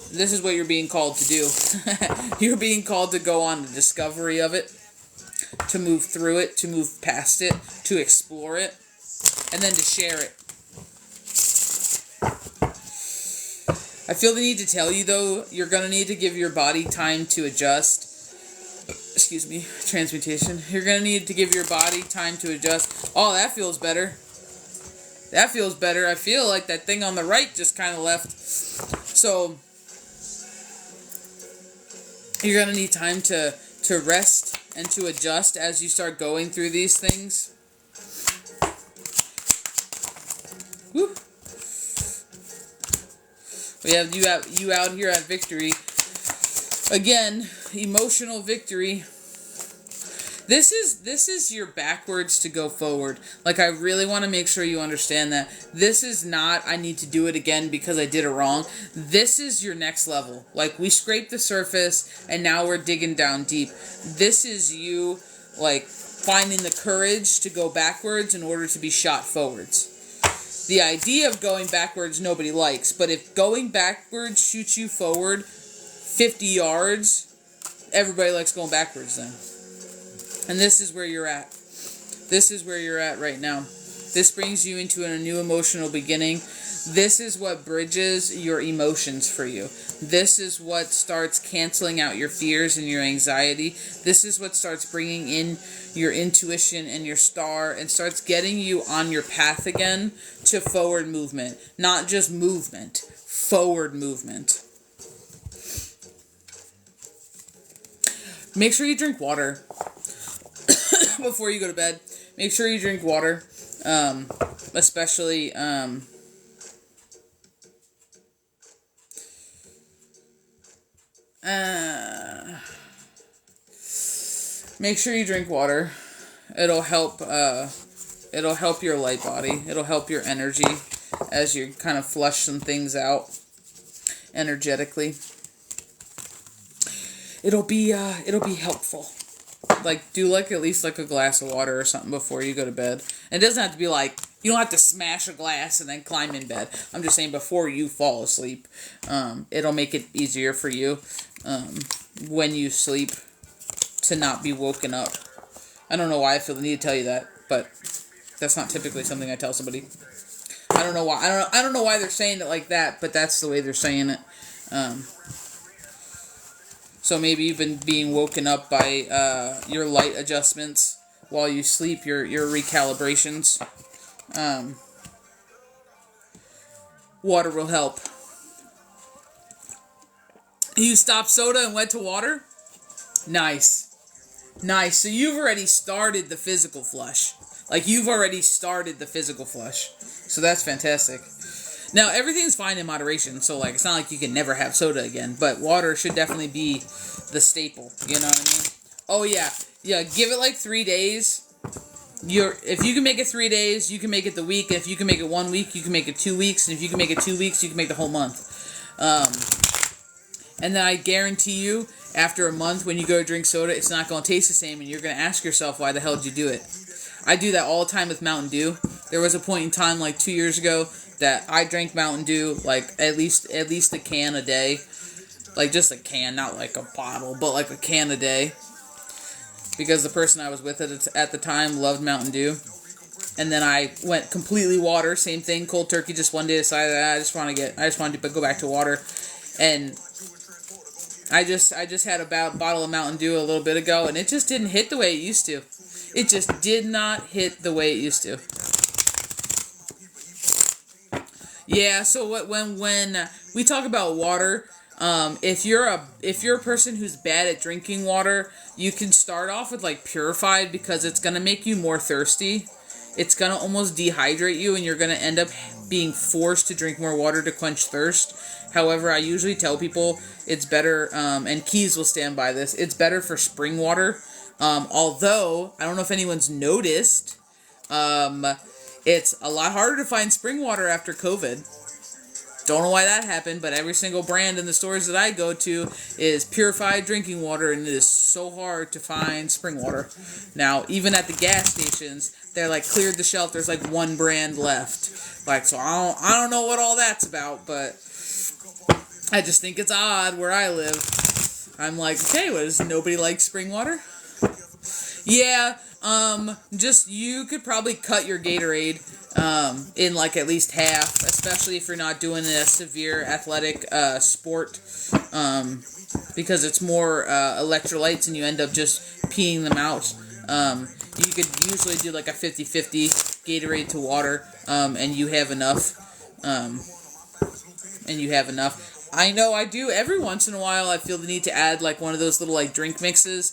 This is what you're being called to do. You're being called to go on the discovery of it, to move through it, to move past it, to explore it, and then to share it. I feel the need to tell you, though, you're going to need to give your body time to adjust. Excuse me, transmutation. You're going to need to give your body time to adjust. Oh, that feels better. That feels better. I feel like that thing on the right just kind of left. So, you're going to need time to rest and to adjust as you start going through these things. Woo. We have you out here at victory. Again, emotional victory. This is your backwards to go forward. Like, I really want to make sure you understand that. This is not, I need to do it again because I did it wrong. This is your next level. Like, we scraped the surface and now we're digging down deep. This is you, like, finding the courage to go backwards in order to be shot forwards. The idea of going backwards nobody likes, but if going backwards shoots you forward 50 yards, everybody likes going backwards then. And this is where you're at. This is where you're at right now. This brings you into a new emotional beginning. This is what bridges your emotions for you. This is what starts canceling out your fears and your anxiety. This is what starts bringing in your intuition and your star and starts getting you on your path again to forward movement. Not just movement, forward movement. Make sure you drink water before you go to bed. Make sure you drink water, especially make sure you drink water. It'll help It'll help your light body. It'll help your energy as you kind of flush some things out energetically. It'll be helpful. Like, do like at least like a glass of water or something before you go to bed. And it doesn't have to be like, you don't have to smash a glass and then climb in bed. I'm just saying before you fall asleep. It'll make it easier for you when you sleep to not be woken up. I don't know why I feel the need to tell you that, but that's not typically something I tell somebody. I don't know why. I don't know why they're saying it like that, but that's the way they're saying it. So maybe you've been being woken up by your light adjustments while you sleep, your recalibrations. Water will help. You stopped soda and went to water? Nice. Nice. So you've already started the physical flush. Like, you've already started the physical flush. So that's fantastic. Now, everything's fine in moderation, so, like, it's not like you can never have soda again, but water should definitely be the staple, you know what I mean? Oh, yeah. Yeah, give it, like, 3 days. If you can make it 3 days, you can make it the week. If you can make it 1 week, you can make it 2 weeks. And if you can make it 2 weeks, you can make the whole month. And then I guarantee you, after a month, when you go to drink soda, it's not going to taste the same, and you're going to ask yourself, why the hell did you do it? I do that all the time with Mountain Dew. There was a point in time, like 2 years ago, that I drank Mountain Dew, like, at least a can a day. Like, just a can, not like a bottle, but like a can a day. Because the person I was with at the time loved Mountain Dew. And then I went completely water, same thing, cold turkey, just one day decided that I just wanted to go back to water. And I just had a bottle of Mountain Dew a little bit ago, and it just didn't hit the way it used to. It just did not hit the way it used to. Yeah, so when we talk about water, if you're a person who's bad at drinking water, you can start off with like purified, because it's gonna make you more thirsty. It's gonna almost dehydrate you, and you're gonna end up being forced to drink more water to quench thirst. However, I usually tell people it's better, and Keys will stand by this, it's better for spring water. Although, I don't know if anyone's noticed, it's a lot harder to find spring water after COVID. Don't know why that happened, but every single brand in the stores that I go to is purified drinking water, and it is so hard to find spring water. Now, even at the gas stations, they're like cleared the shelf, there's like one brand left. Like, so I don't know what all that's about, but I just think it's odd where I live. I'm like, okay, does nobody like spring water? Yeah, just, you could probably cut your Gatorade, in like at least half, especially if you're not doing a severe athletic, sport, because it's more, electrolytes, and you end up just peeing them out. You could usually do like a 50-50 Gatorade to water, and you have enough, I know I do every once in a while. I feel the need to add like one of those little like drink mixes,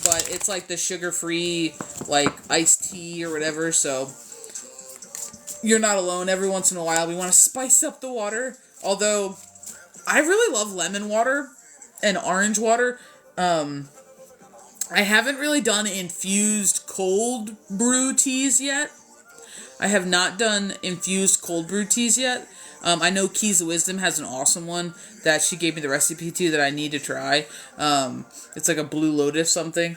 but it's like the sugar-free like iced tea or whatever, so you're not alone. Every once in a while we want to spice up the water, although I really love lemon water and orange water. I haven't really done infused cold brew teas yet. I have not done infused cold brew teas yet. I know Keys of Wisdom has an awesome one that she gave me the recipe to that I need to try. It's like a Blue Lotus something.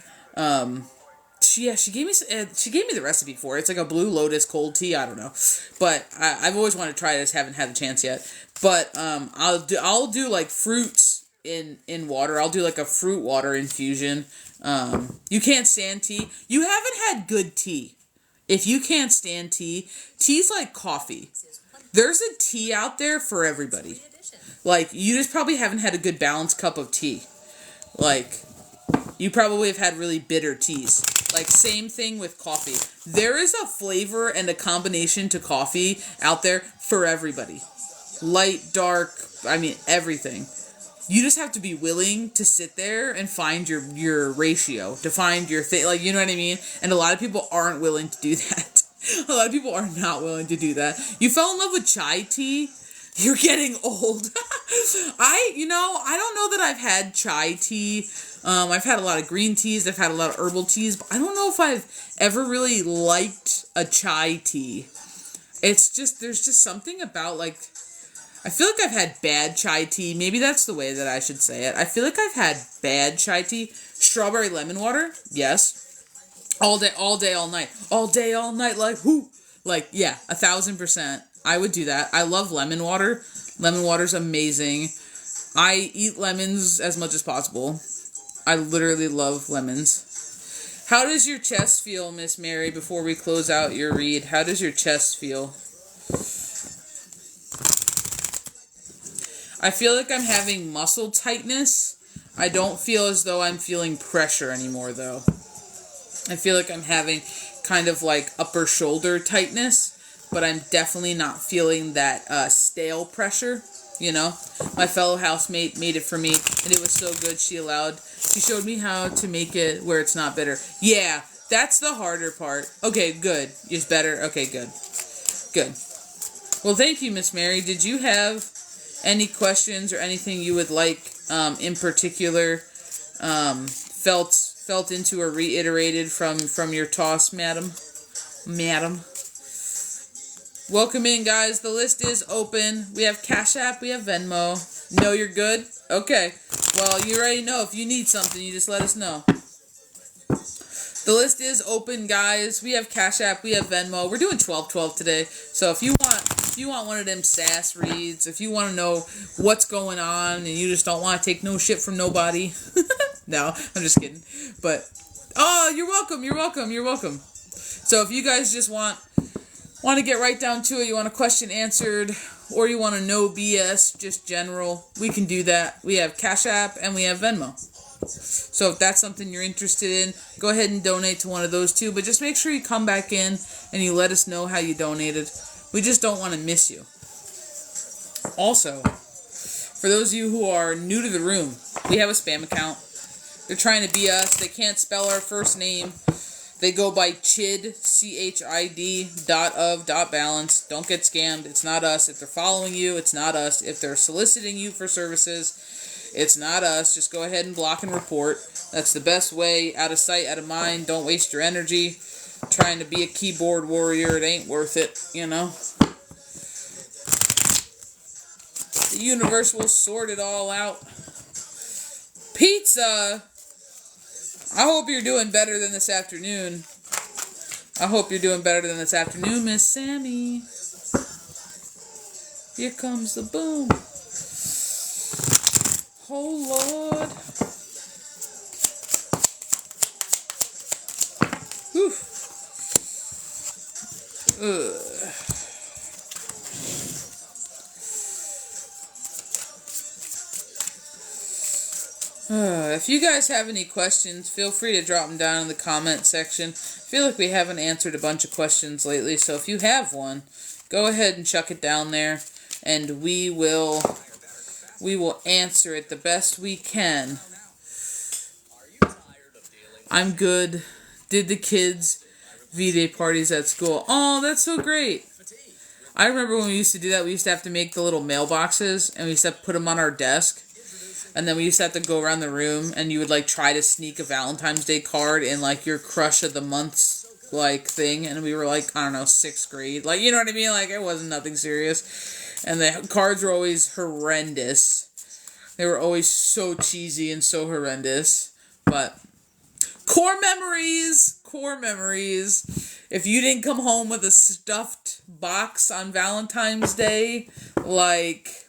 She gave me the recipe for it. It's like a Blue Lotus cold tea. I don't know, but I've always wanted to try it. I just haven't had the chance yet. But I'll do like fruits in water. I'll do like a fruit water infusion. You can't stand tea. You haven't had good tea. If you can't stand tea, tea's like coffee. There's a tea out there for everybody. Like, you just probably haven't had a good balanced cup of tea. Like, you probably have had really bitter teas. Like, same thing with coffee. There is a flavor and a combination to coffee out there for everybody. Light, dark, I mean, everything. You just have to be willing to sit there and find your ratio, to find your thing, like, you know what I mean? And a lot of people aren't willing to do that. A lot of people are not willing to do that. You fell in love with chai tea? You're getting old. I don't know that I've had chai tea. I've had a lot of green teas. I've had a lot of herbal teas. But I don't know if I've ever really liked a chai tea. It's just, there's just something about, like, I feel like I've had bad chai tea. Maybe that's the way that I should say it. I feel like I've had bad chai tea. Strawberry lemon water, yes. All day, all night. All day, all night, like, whoo. Like, yeah, 1,000%. I would do that. I love lemon water. Lemon water's amazing. I eat lemons as much as possible. I literally love lemons. How does your chest feel, Miss Mary, before we close out your read? How does your chest feel? I feel like I'm having muscle tightness. I don't feel as though I'm feeling pressure anymore, though. I feel like I'm having kind of like upper shoulder tightness, but I'm definitely not feeling that stale pressure, you know? My fellow housemate made it for me, and it was so good she showed me how to make it where it's not bitter. Yeah, that's the harder part. Okay, good. It's better? Okay, good. Good. Well, thank you, Miss Mary. Did you have any questions or anything you would like in particular felt into or reiterated from your toss, madam? Welcome in, guys. The list is open. We have Cash App. We have Venmo. No, you're good? Okay. Well, you already know. If you need something, you just let us know. The list is open, guys. We have Cash App. We have Venmo. We're doing 12/12 today. So if you want one of them sass reads, if you want to know what's going on and you just don't want to take no shit from nobody. No, I'm just kidding. But, oh, you're welcome. So if you guys just want to get right down to it, you want a question answered, or you want to know BS, just general, we can do that. We have Cash App and we have Venmo. So if that's something you're interested in, go ahead and donate to one of those two. But just make sure you come back in and you let us know how you donated. We just don't want to miss you. Also, for those of you who are new to the room, we have a spam account. They're trying to be us. They can't spell our first name. They go by Chid, CHID, .of.balance. Don't get scammed. It's not us. If they're following you, it's not us. If they're soliciting you for services, it's not us. Just go ahead and block and report. That's the best way. Out of sight, out of mind. Don't waste your energy trying to be a keyboard warrior. It ain't worth it, you know. The universe will sort it all out. Pizza! I hope you're doing better than this afternoon. Miss Sammy. Here comes the boom. Oh, Lord. Whew. If you guys have any questions, feel free to drop them down in the comment section. I feel like we haven't answered a bunch of questions lately, so if you have one, go ahead and chuck it down there, and we will answer it the best we can. I'm good. Did the kids' V-Day parties at school? Oh, that's so great. I remember when we used to do that, we used to have to make the little mailboxes, and we used to have to put them on our desk. And then we used to have to go around the room, and you would, like, try to sneak a Valentine's Day card in, like, your crush of the month's, like, thing. And we were, like, I don't know, 6th grade. Like, you know what I mean? Like, it wasn't nothing serious. And the cards were always horrendous. They were always so cheesy and so horrendous. But, core memories! If you didn't come home with a stuffed box on Valentine's Day, like,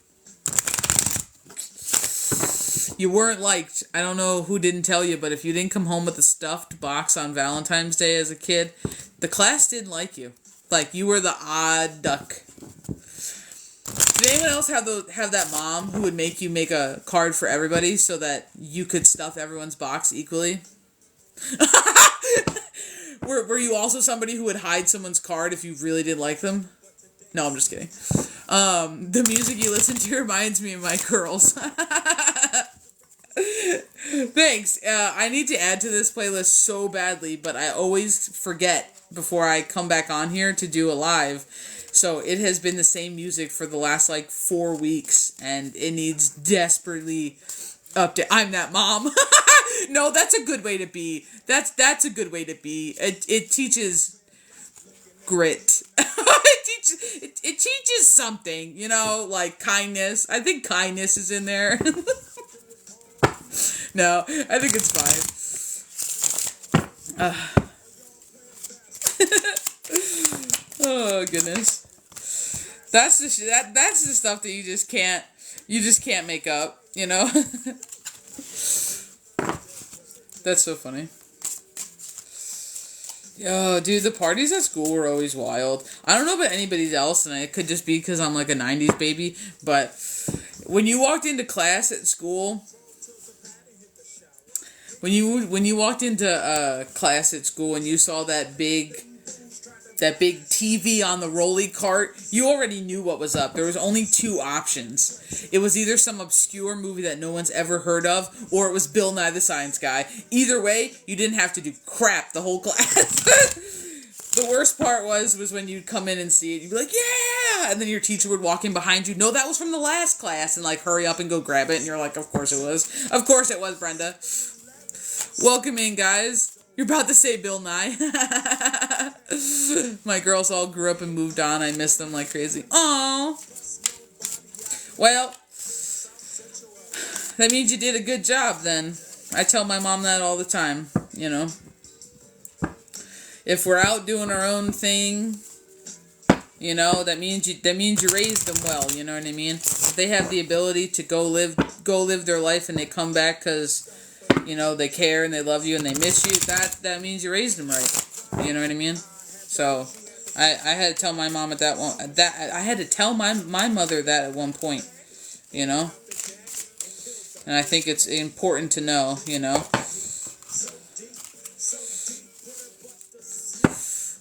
you weren't liked. I don't know who didn't tell you, but if you didn't come home with a stuffed box on Valentine's Day as a kid, the class didn't like you. Like, you were the odd duck. Did anyone else have that mom who would make you make a card for everybody so that you could stuff everyone's box equally? Were you also somebody who would hide someone's card if you really did like them? No, I'm just kidding. The music you listen to reminds me of my girls. Thanks. I need to add to this playlist so badly, but I always forget before I come back on here to do a live. So it has been the same music for the last, like, 4 weeks, and it needs desperately update. I'm that mom. No, that's a good way to be. That's a good way to be. It teaches grit. It teaches something, you know, like kindness. I think kindness is in there. No, I think it's fine. Oh goodness. That's the stuff that you just can't make up, you know? That's so funny. Yo, dude, the parties at school were always wild. I don't know about anybody else, and it could just be because I'm like a 90s baby, but when you walked into class at school, when you walked into class at school and you saw that big TV on the rolly cart, you already knew what was up. There was only two options. It was either some obscure movie that no one's ever heard of, or it was Bill Nye the Science Guy. Either way, you didn't have to do crap the whole class. The worst part was when you'd come in and see it, you'd be like, yeah! And then your teacher would walk in behind you. No, that was from the last class. And like, hurry up and go grab it. And you're like, of course it was. Of course it was, Brenda. Welcome in, guys. You're about to say Bill Nye. My girls all grew up and moved on. I miss them like crazy. Aww. Well, that means you did a good job then. I tell my mom that all the time, you know. If we're out doing our own thing, you know, that means you raised them well, you know what I mean? If they have the ability to go live their life and they come back because, you know, they care and they love you and they miss you, that means you raised them right. You know what I mean? So, I had to tell my mom I had to tell my mother that at one point, you know? And I think it's important to know, you know?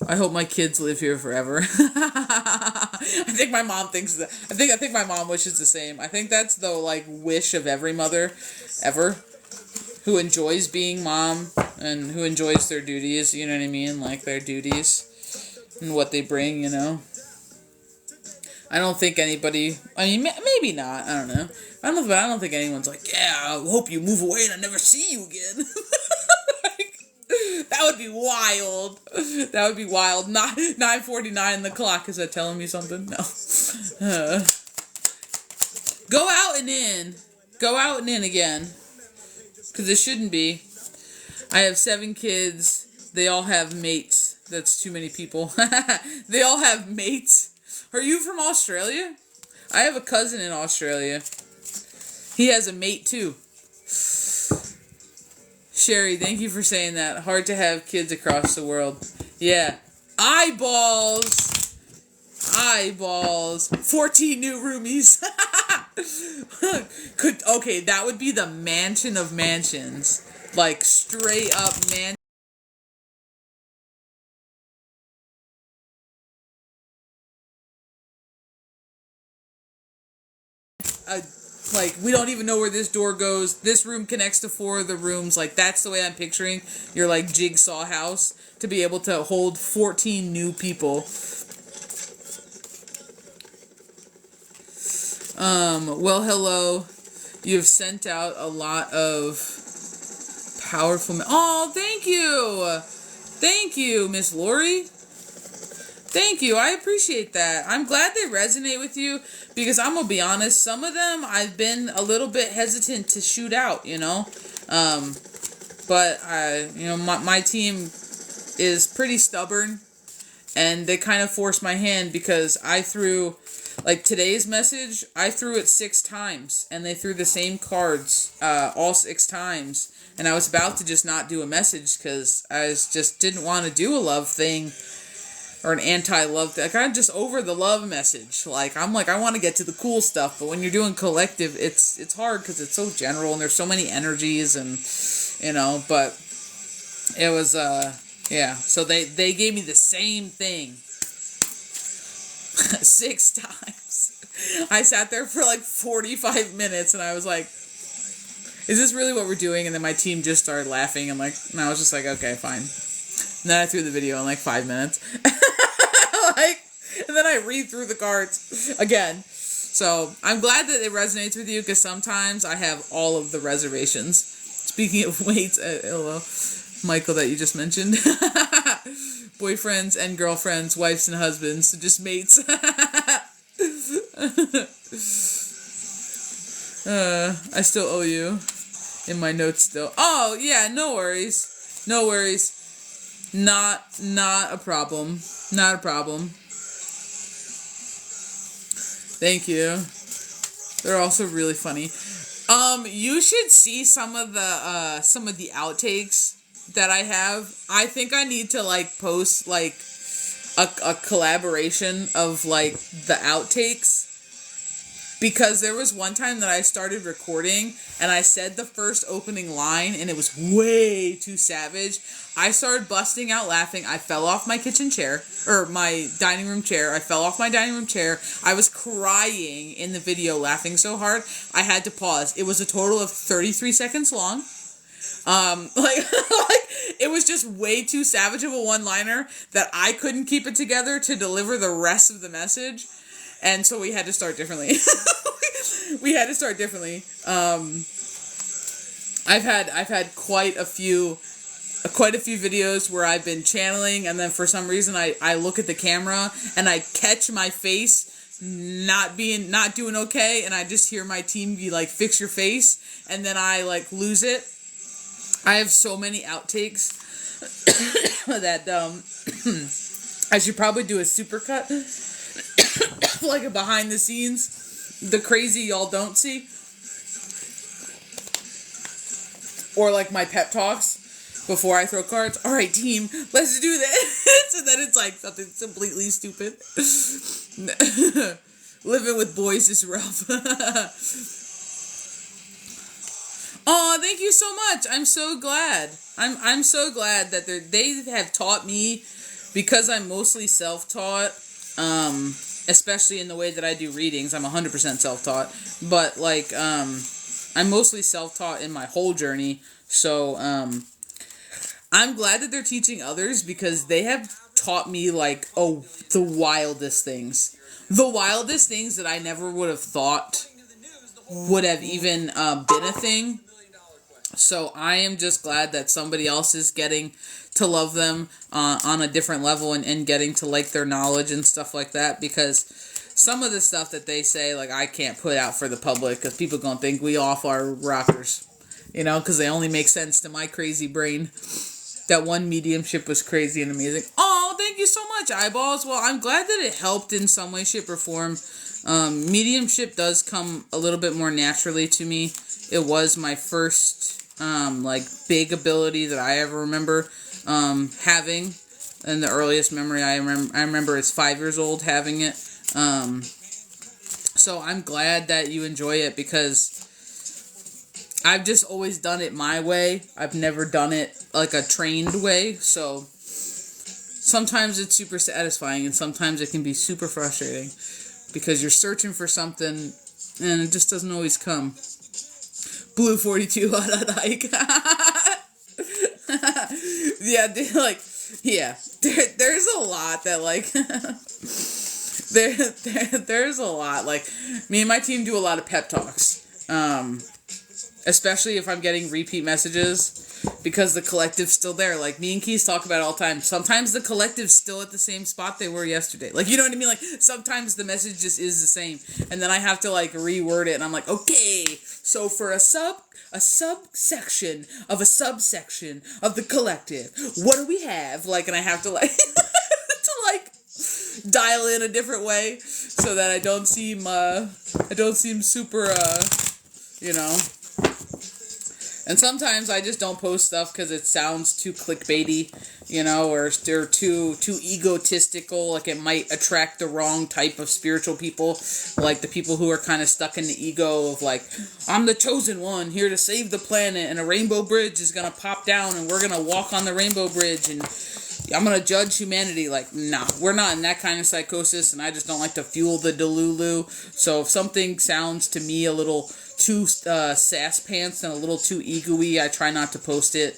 I hope my kids live here forever. I think my mom thinks that. I think my mom wishes the same. I think that's the, like, wish of every mother ever who enjoys being mom and who enjoys their duties, you know what I mean? Like, their duties and what they bring, you know? I don't think anybody, I mean, maybe not, I don't know. I don't think anyone's like, yeah, I hope you move away and I never see you again. That would be wild. That would be wild. 9:49 the clock. Is that telling me something? No. Go out and in. Go out and in again. Because it shouldn't be. I have 7 kids. They all have mates. That's too many people. They all have mates. Are you from Australia? I have a cousin in Australia. He has a mate too. Sherry, thank you for saying that. Hard to have kids across the world. Yeah. Eyeballs. 14 new roomies. Okay, that would be the mansion of mansions. Like, straight up mansion. Like, we don't even know where this door goes. This room connects to 4 of the rooms. Like, that's the way I'm picturing your, like, jigsaw house to be able to hold 14 new people. Well, hello. You've sent out a lot of powerful... Oh, thank you! Thank you, Miss Lori. Thank you. I appreciate that. I'm glad they resonate with you because I'm going to be honest, some of them I've been a little bit hesitant to shoot out, you know? But my team is pretty stubborn and they kind of forced my hand because I threw, like today's message, I threw it 6 times and they threw the same cards all 6 times. And I was about to just not do a message because I just didn't want to do a love thing. Or an anti-love thing. Like, I'm just over the love message. Like, I want to get to the cool stuff. But when you're doing collective, it's hard because it's so general. And there's so many energies and, you know. But it was, yeah. So they gave me the same thing. 6 times. I sat there for like 45 minutes. And I was like, is this really what we're doing? And then my team just started laughing. And I was just like, okay, fine. And then I threw the video in like 5 minutes. And then I read through the cards again. So I'm glad that it resonates with you because sometimes I have all of the reservations. Speaking of weights, LOL, Michael that you just mentioned. Boyfriends and girlfriends, wives and husbands, just mates. I still owe you in my notes still. Oh, yeah, no worries. No worries. Not a problem. Not a problem. Thank you. They're also really funny. You should see some of the outtakes that I have. I think I need to like post like a collaboration of like the outtakes, because there was one time that I started recording and I said the first opening line and it was way too savage. I started busting out laughing. I fell off my kitchen chair, or my dining room chair. I fell off my dining room chair. I was crying in the video, laughing so hard, I had to pause. It was a total of 33 seconds long. Like, it was just way too savage of a one-liner that I couldn't keep it together to deliver the rest of the message. And so we had to start differently. We had to start differently. I've had quite a few videos where I've been channeling, and then for some reason I look at the camera and I catch my face not doing okay, and I just hear my team be like, fix your face, and then I like lose it. I have so many outtakes that I should probably do a supercut, like a behind the scenes, the crazy y'all don't see, or like my pep talks before I throw cards. All right, team, let's do this. And then it's like something completely stupid. Living with boys is rough. Oh, thank you so much. I'm so glad. I'm so glad that they have taught me, because I'm mostly self-taught, especially in the way that I do readings. I'm 100% self-taught, but like I'm mostly self-taught in my whole journey. So I'm glad that they're teaching others, because they have taught me like the wildest things that I never would have thought would have even been a thing. So I am just glad that somebody else is getting to love them on a different level, and getting to like their knowledge and stuff like that, because some of the stuff that they say, like, I can't put out for the public, because people gonna think we off our rockers, because they only make sense to my crazy brain. That one mediumship was crazy and amazing. Oh, thank you so much, Eyeballs. Well, I'm glad that it helped in some way, shape, or form. Mediumship does come a little bit more naturally to me. It was my first like big ability that I ever remember having, and the earliest memory I remember is 5 years old having it. So I'm glad that you enjoy it, because I've just always done it my way. I've never done it like a trained way. So sometimes it's super satisfying, and sometimes it can be super frustrating, because you're searching for something and it just doesn't always come. Blue 42 on Ike. Yeah, there's a lot that like there's a lot, like, me and my team do a lot of pep talks, especially if I'm getting repeat messages, because the collective's still there. Like, me and Keys talk about it all the time. Sometimes the collective's still at the same spot they were yesterday. Like, you know what I mean? Like, sometimes the message just is the same, and then I have to like reword it, and I'm like, okay, so for a subsection of a subsection of the collective, what do we have? Like, and I have to like to like dial in a different way, so that I don't seem super And sometimes I just don't post stuff because it sounds too clickbaity, or they're too egotistical. Like, it might attract the wrong type of spiritual people, like the people who are kind of stuck in the ego of like, I'm the chosen one here to save the planet, and a rainbow bridge is gonna pop down, and we're gonna walk on the rainbow bridge, and I'm gonna judge humanity. Like, nah, we're not in that kind of psychosis, and I just don't like to fuel the delulu. So if something sounds to me a little too sass pants and a little too ego-y, I try not to post it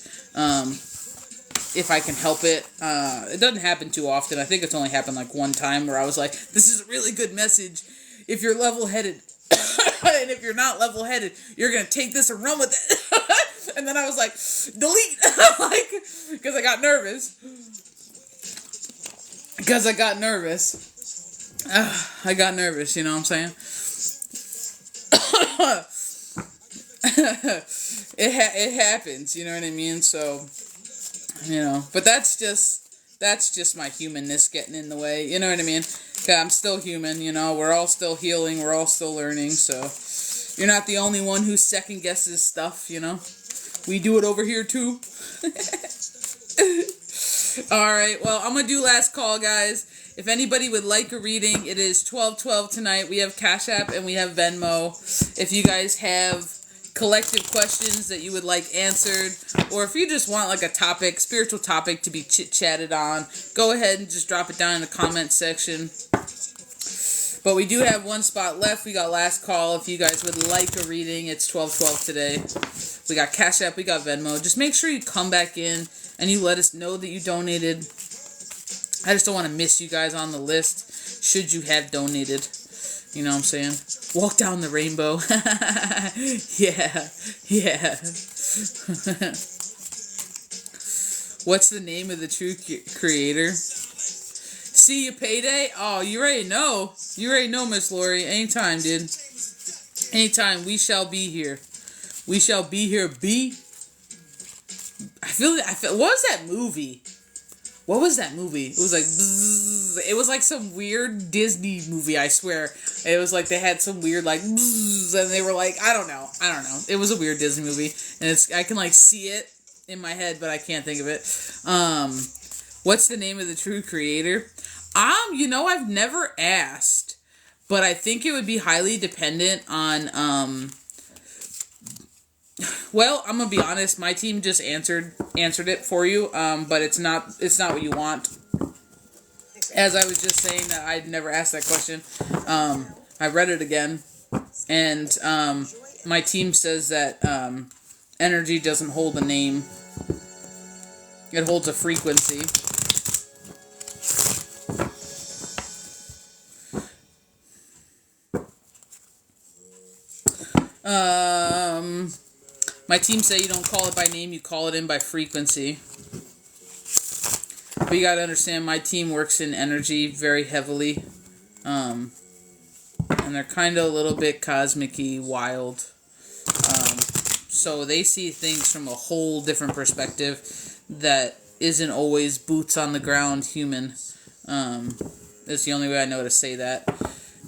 if I can help it. It doesn't happen too often. I think it's only happened like one time where I was like, this is a really good message if you're level-headed. And if you're not level-headed, you're gonna take this and run with it. And then I was like, delete. Like, because I got nervous. I got nervous, you know what I'm saying? It happens, you know what I mean? So, you know, but that's just my humanness getting in the way, you know what I mean? Yeah, I'm still human, you know, we're all still healing, we're all still learning, so you're not the only one who second guesses stuff, you know? We do it over here too. Alright, well, I'm gonna do last call, guys. If anybody would like a reading, it is 12/12 tonight. We have Cash App and we have Venmo. If you guys have collective questions that you would like answered, or if you just want like a topic, spiritual topic to be chit-chatted on, go ahead and just drop it down in the comment section. But we do have one spot left. We got last call. If you guys would like a reading, it's 12/12 today. We got Cash App, we got Venmo. Just make sure you come back in and you let us know that you donated. I just don't want to miss you guys on the list should you have donated. You know what I'm saying? Walk down the rainbow. Yeah. What's the name of the true creator? See you payday? Oh, you already know. You already know, Miss Lori. Anytime, dude. Anytime. We shall be here. We shall be here. I feel. What was that movie? What was that movie? It was like, bzzz. It was like some weird Disney movie, I swear. It was like they had some weird like, bzzz, and they were like, I don't know. It was a weird Disney movie, and I can like see it in my head, but I can't think of it. What's the name of the true creator? You know, I've never asked, but I think it would be highly dependent on, well, I'm gonna be honest. My team just answered it for you, but it's not what you want. As I was just saying that I'd never asked that question. I read it again, and my team says that energy doesn't hold a name; it holds a frequency. My team say you don't call it by name, you call it in by frequency. But you gotta understand, my team works in energy very heavily. And they're kind of a little bit cosmic-y, wild. So they see things from a whole different perspective that isn't always boots on the ground human. That's the only way I know to say that.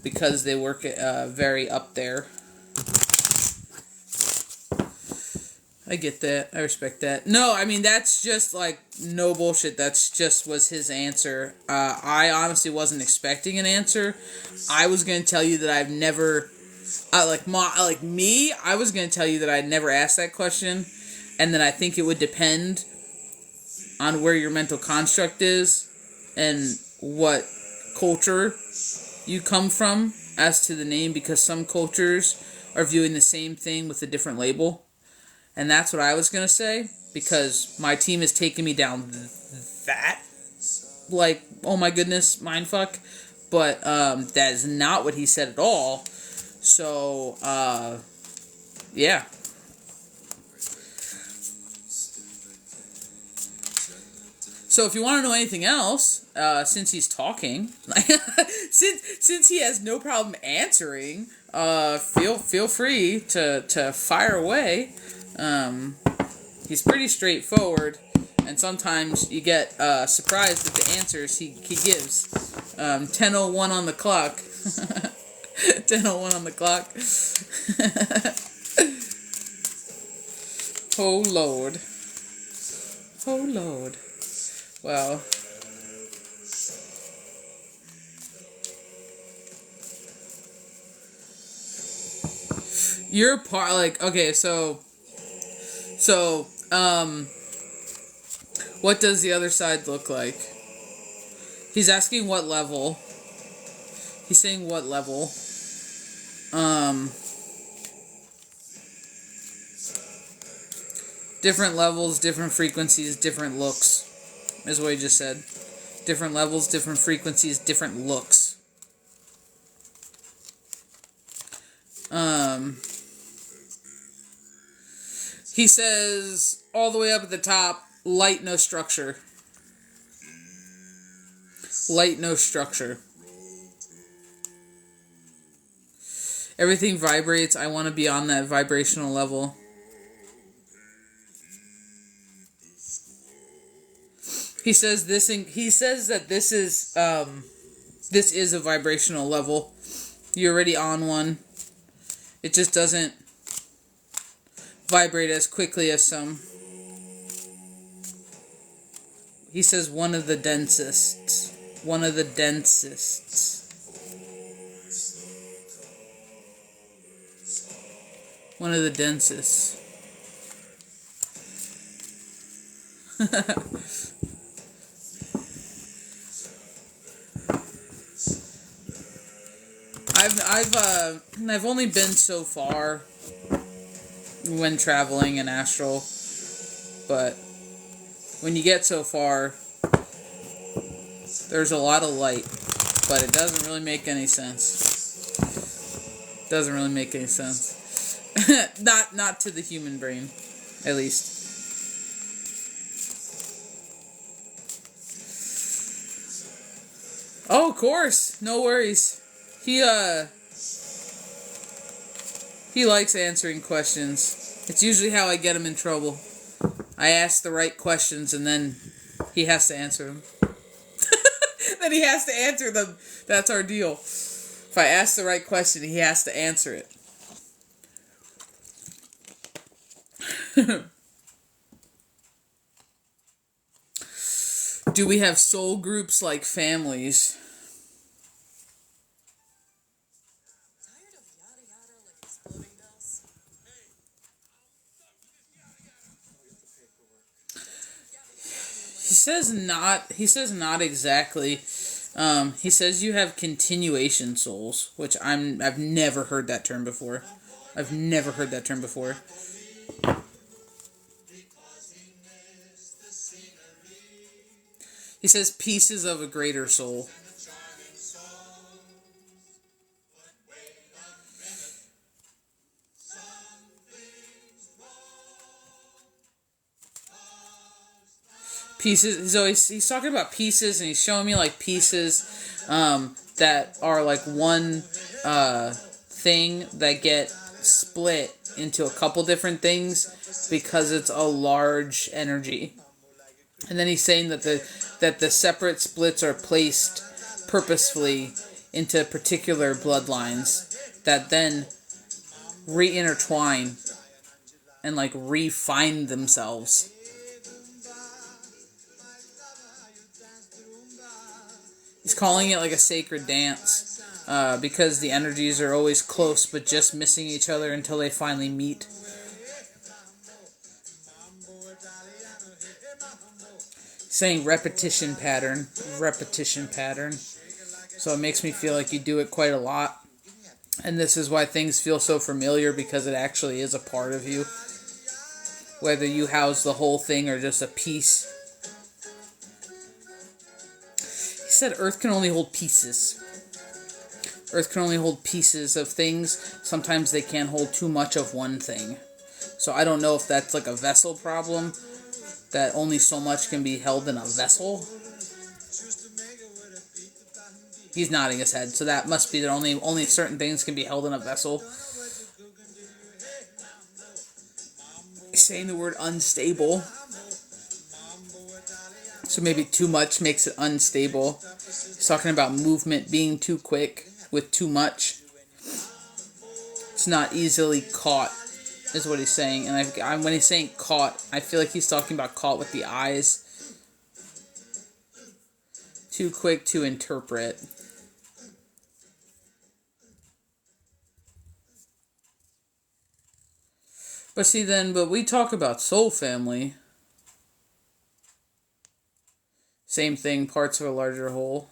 Because they work very up there. I get that. I respect that. No, I mean, that's just, like, no bullshit. That's just was his answer. I honestly wasn't expecting an answer. I was going to tell you that I've never... I was going to tell you that I'd never asked that question. And that I think it would depend on where your mental construct is and what culture you come from as to the name. Because some cultures are viewing the same thing with a different label. And that's what I was going to say, because my team is taking me down that, like, oh my goodness, mindfuck. But that is not what he said at all. So, yeah. So if you want to know anything else, since he's talking, since he has no problem answering, feel free to fire away. He's pretty straightforward, and sometimes you get surprised at the answers he gives. 10:01 on the clock. 10:01 on the clock. Oh Lord. Oh Lord. Well. You're part, like, okay, so, what does the other side look like? He's asking what level. He's saying what level. Different levels, different frequencies, different looks, is what he just said. Different levels, different frequencies, different looks. He says, all the way up at the top, light, no structure. Light, no structure. Everything vibrates. I want to be on that vibrational level. He says this. He says that this is a vibrational level. You're already on one. It just doesn't vibrate as quickly as some. He says one of the densest. One of the densest. One of the densest. I've only been so far when traveling in astral, but when you get so far, there's a lot of light, but it doesn't really make any sense. Doesn't really make any sense. Not to the human brain, at least. Oh, of course, no worries. He likes answering questions. It's usually how I get him in trouble. I ask the right questions and then he has to answer them. Then he has to answer them. That's our deal. If I ask the right question, he has to answer it. Do we have soul groups like families? He says not exactly. He says you have continuation souls, which I've never heard that term before. I've never heard that term before. He says pieces of a greater soul. Pieces. He's talking about pieces, and he's showing me like pieces that are like one thing that get split into a couple different things because it's a large energy. And then he's saying that the separate splits are placed purposefully into particular bloodlines that then re-intertwine and like refine themselves. He's calling it like a sacred dance because the energies are always close but just missing each other until they finally meet. Saying repetition pattern. So it makes me feel like you do it quite a lot. And this is why things feel so familiar, because it actually is a part of you. Whether you house the whole thing or just a piece. He said Earth can only hold pieces. Earth can only hold pieces of things. Sometimes they can't hold too much of one thing. So I don't know if that's like a vessel problem, that only so much can be held in a vessel. He's nodding his head, so that must be that only certain things can be held in a vessel. He's saying the word unstable. So maybe too much makes it unstable. He's talking about movement being too quick with too much. It's not easily caught, is what he's saying. And when he's saying caught, I feel like he's talking about caught with the eyes. Too quick to interpret. But see then, but we talk about soul family. Same thing, parts of a larger whole.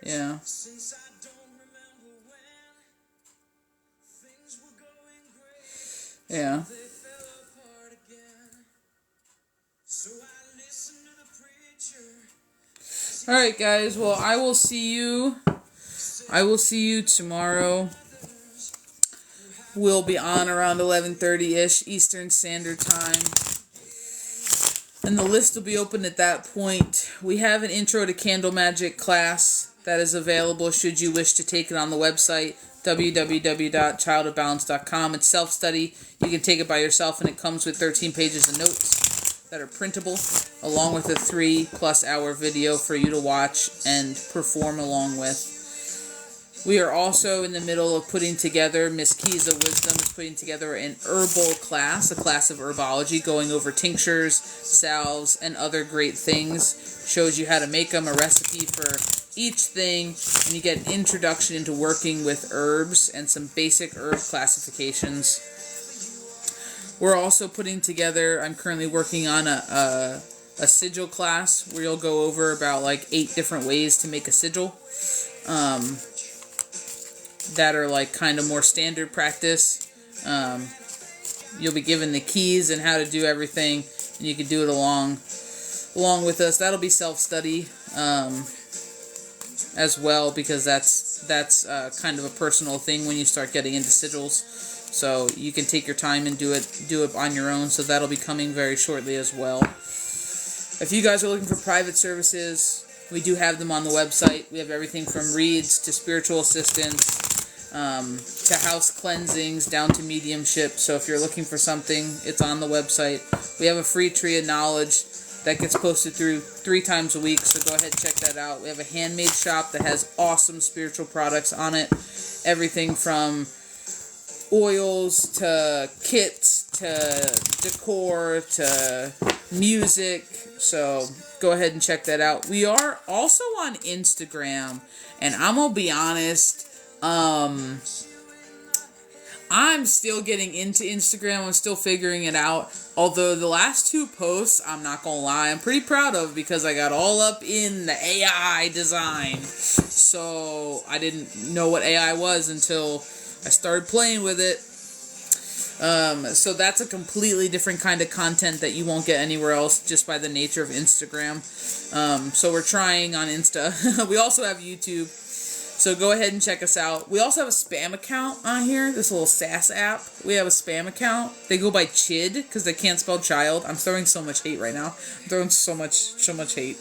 Yeah. Yeah. Alright guys, well I will see you tomorrow, We'll be on around 11:30-ish Eastern Standard Time. And the list will be open at that point. We have an Intro to Candle Magic class that is available should you wish to take it on the website, www.ChildOfBalance.com. It's self-study. You can take it by yourself, and it comes with 13 pages of notes that are printable, along with a 3+ hour video for you to watch and perform along with. We are also in the middle of putting together, Miss Keys of Wisdom is putting together an Herbal class, a class of Herbology, going over tinctures, salves, and other great things. Shows you how to make them, a recipe for each thing, and you get an introduction into working with herbs and some basic herb classifications. We're also putting together, I'm currently working on a sigil class where you'll go over about like 8 different ways to make a sigil. That are like kind of more standard practice. You'll be given the keys and how to do everything, and you can do it along with us. That'll be self-study as well, because that's kind of a personal thing when you start getting into sigils. So you can take your time and do it on your own. So that'll be coming very shortly as well. If you guys are looking for private services, we do have them on the website. We have everything from reads to spiritual assistance, to house cleansings, down to mediumship. So if you're looking for something, it's on the website. We have a free tree of knowledge that gets posted through 3 times a week, so go ahead and check that out. We have a handmade shop that has awesome spiritual products on it. Everything from oils to kits to decor to music. So go ahead and check that out. We are also on Instagram, and I'm gonna be honest, I'm still getting into Instagram. I'm still figuring it out. Although the last 2 posts, I'm not gonna lie, I'm pretty proud of, because I got all up in the AI design. So I didn't know what AI was until I started playing with it. So that's a completely different kind of content that you won't get anywhere else, just by the nature of Instagram. So we're trying on Insta. We also have YouTube. So go ahead and check us out. We also have a spam account on here, this little SaaS app. We have a spam account. They go by Chid, because they can't spell child. I'm throwing so much hate right now. I'm throwing so much hate.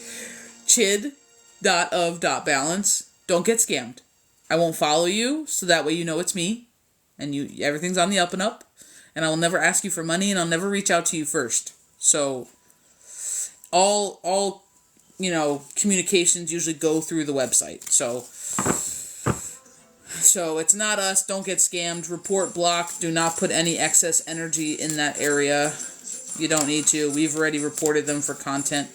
Chid.of.balance. Don't get scammed. I won't follow you, so that way you know it's me. And everything's on the up and up. And I will never ask you for money, and I'll never reach out to you first. So all communications usually go through the website. So it's not us. Don't get scammed. Report block. Do not put any excess energy in that area. You don't need to. We've already reported them for content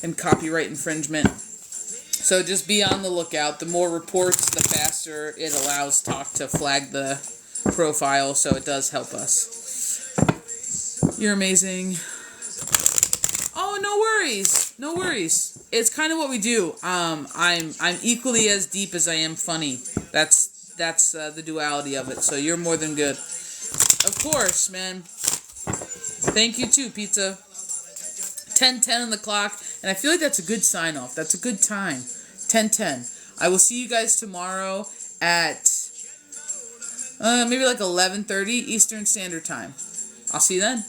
and copyright infringement. So just be on the lookout. The more reports, the faster it allows Talk to flag the profile. So it does help us. You're amazing. Oh, no worries. No worries. It's kind of what we do. I'm equally as deep as I am funny. That's the duality of it. So you're more than good. Of course, man. Thank you too, Pizza. 10:10 on the clock, and I feel like that's a good sign off. That's a good time. 10:10. I will see you guys tomorrow at maybe like 11:30 Eastern Standard Time. I'll see you then.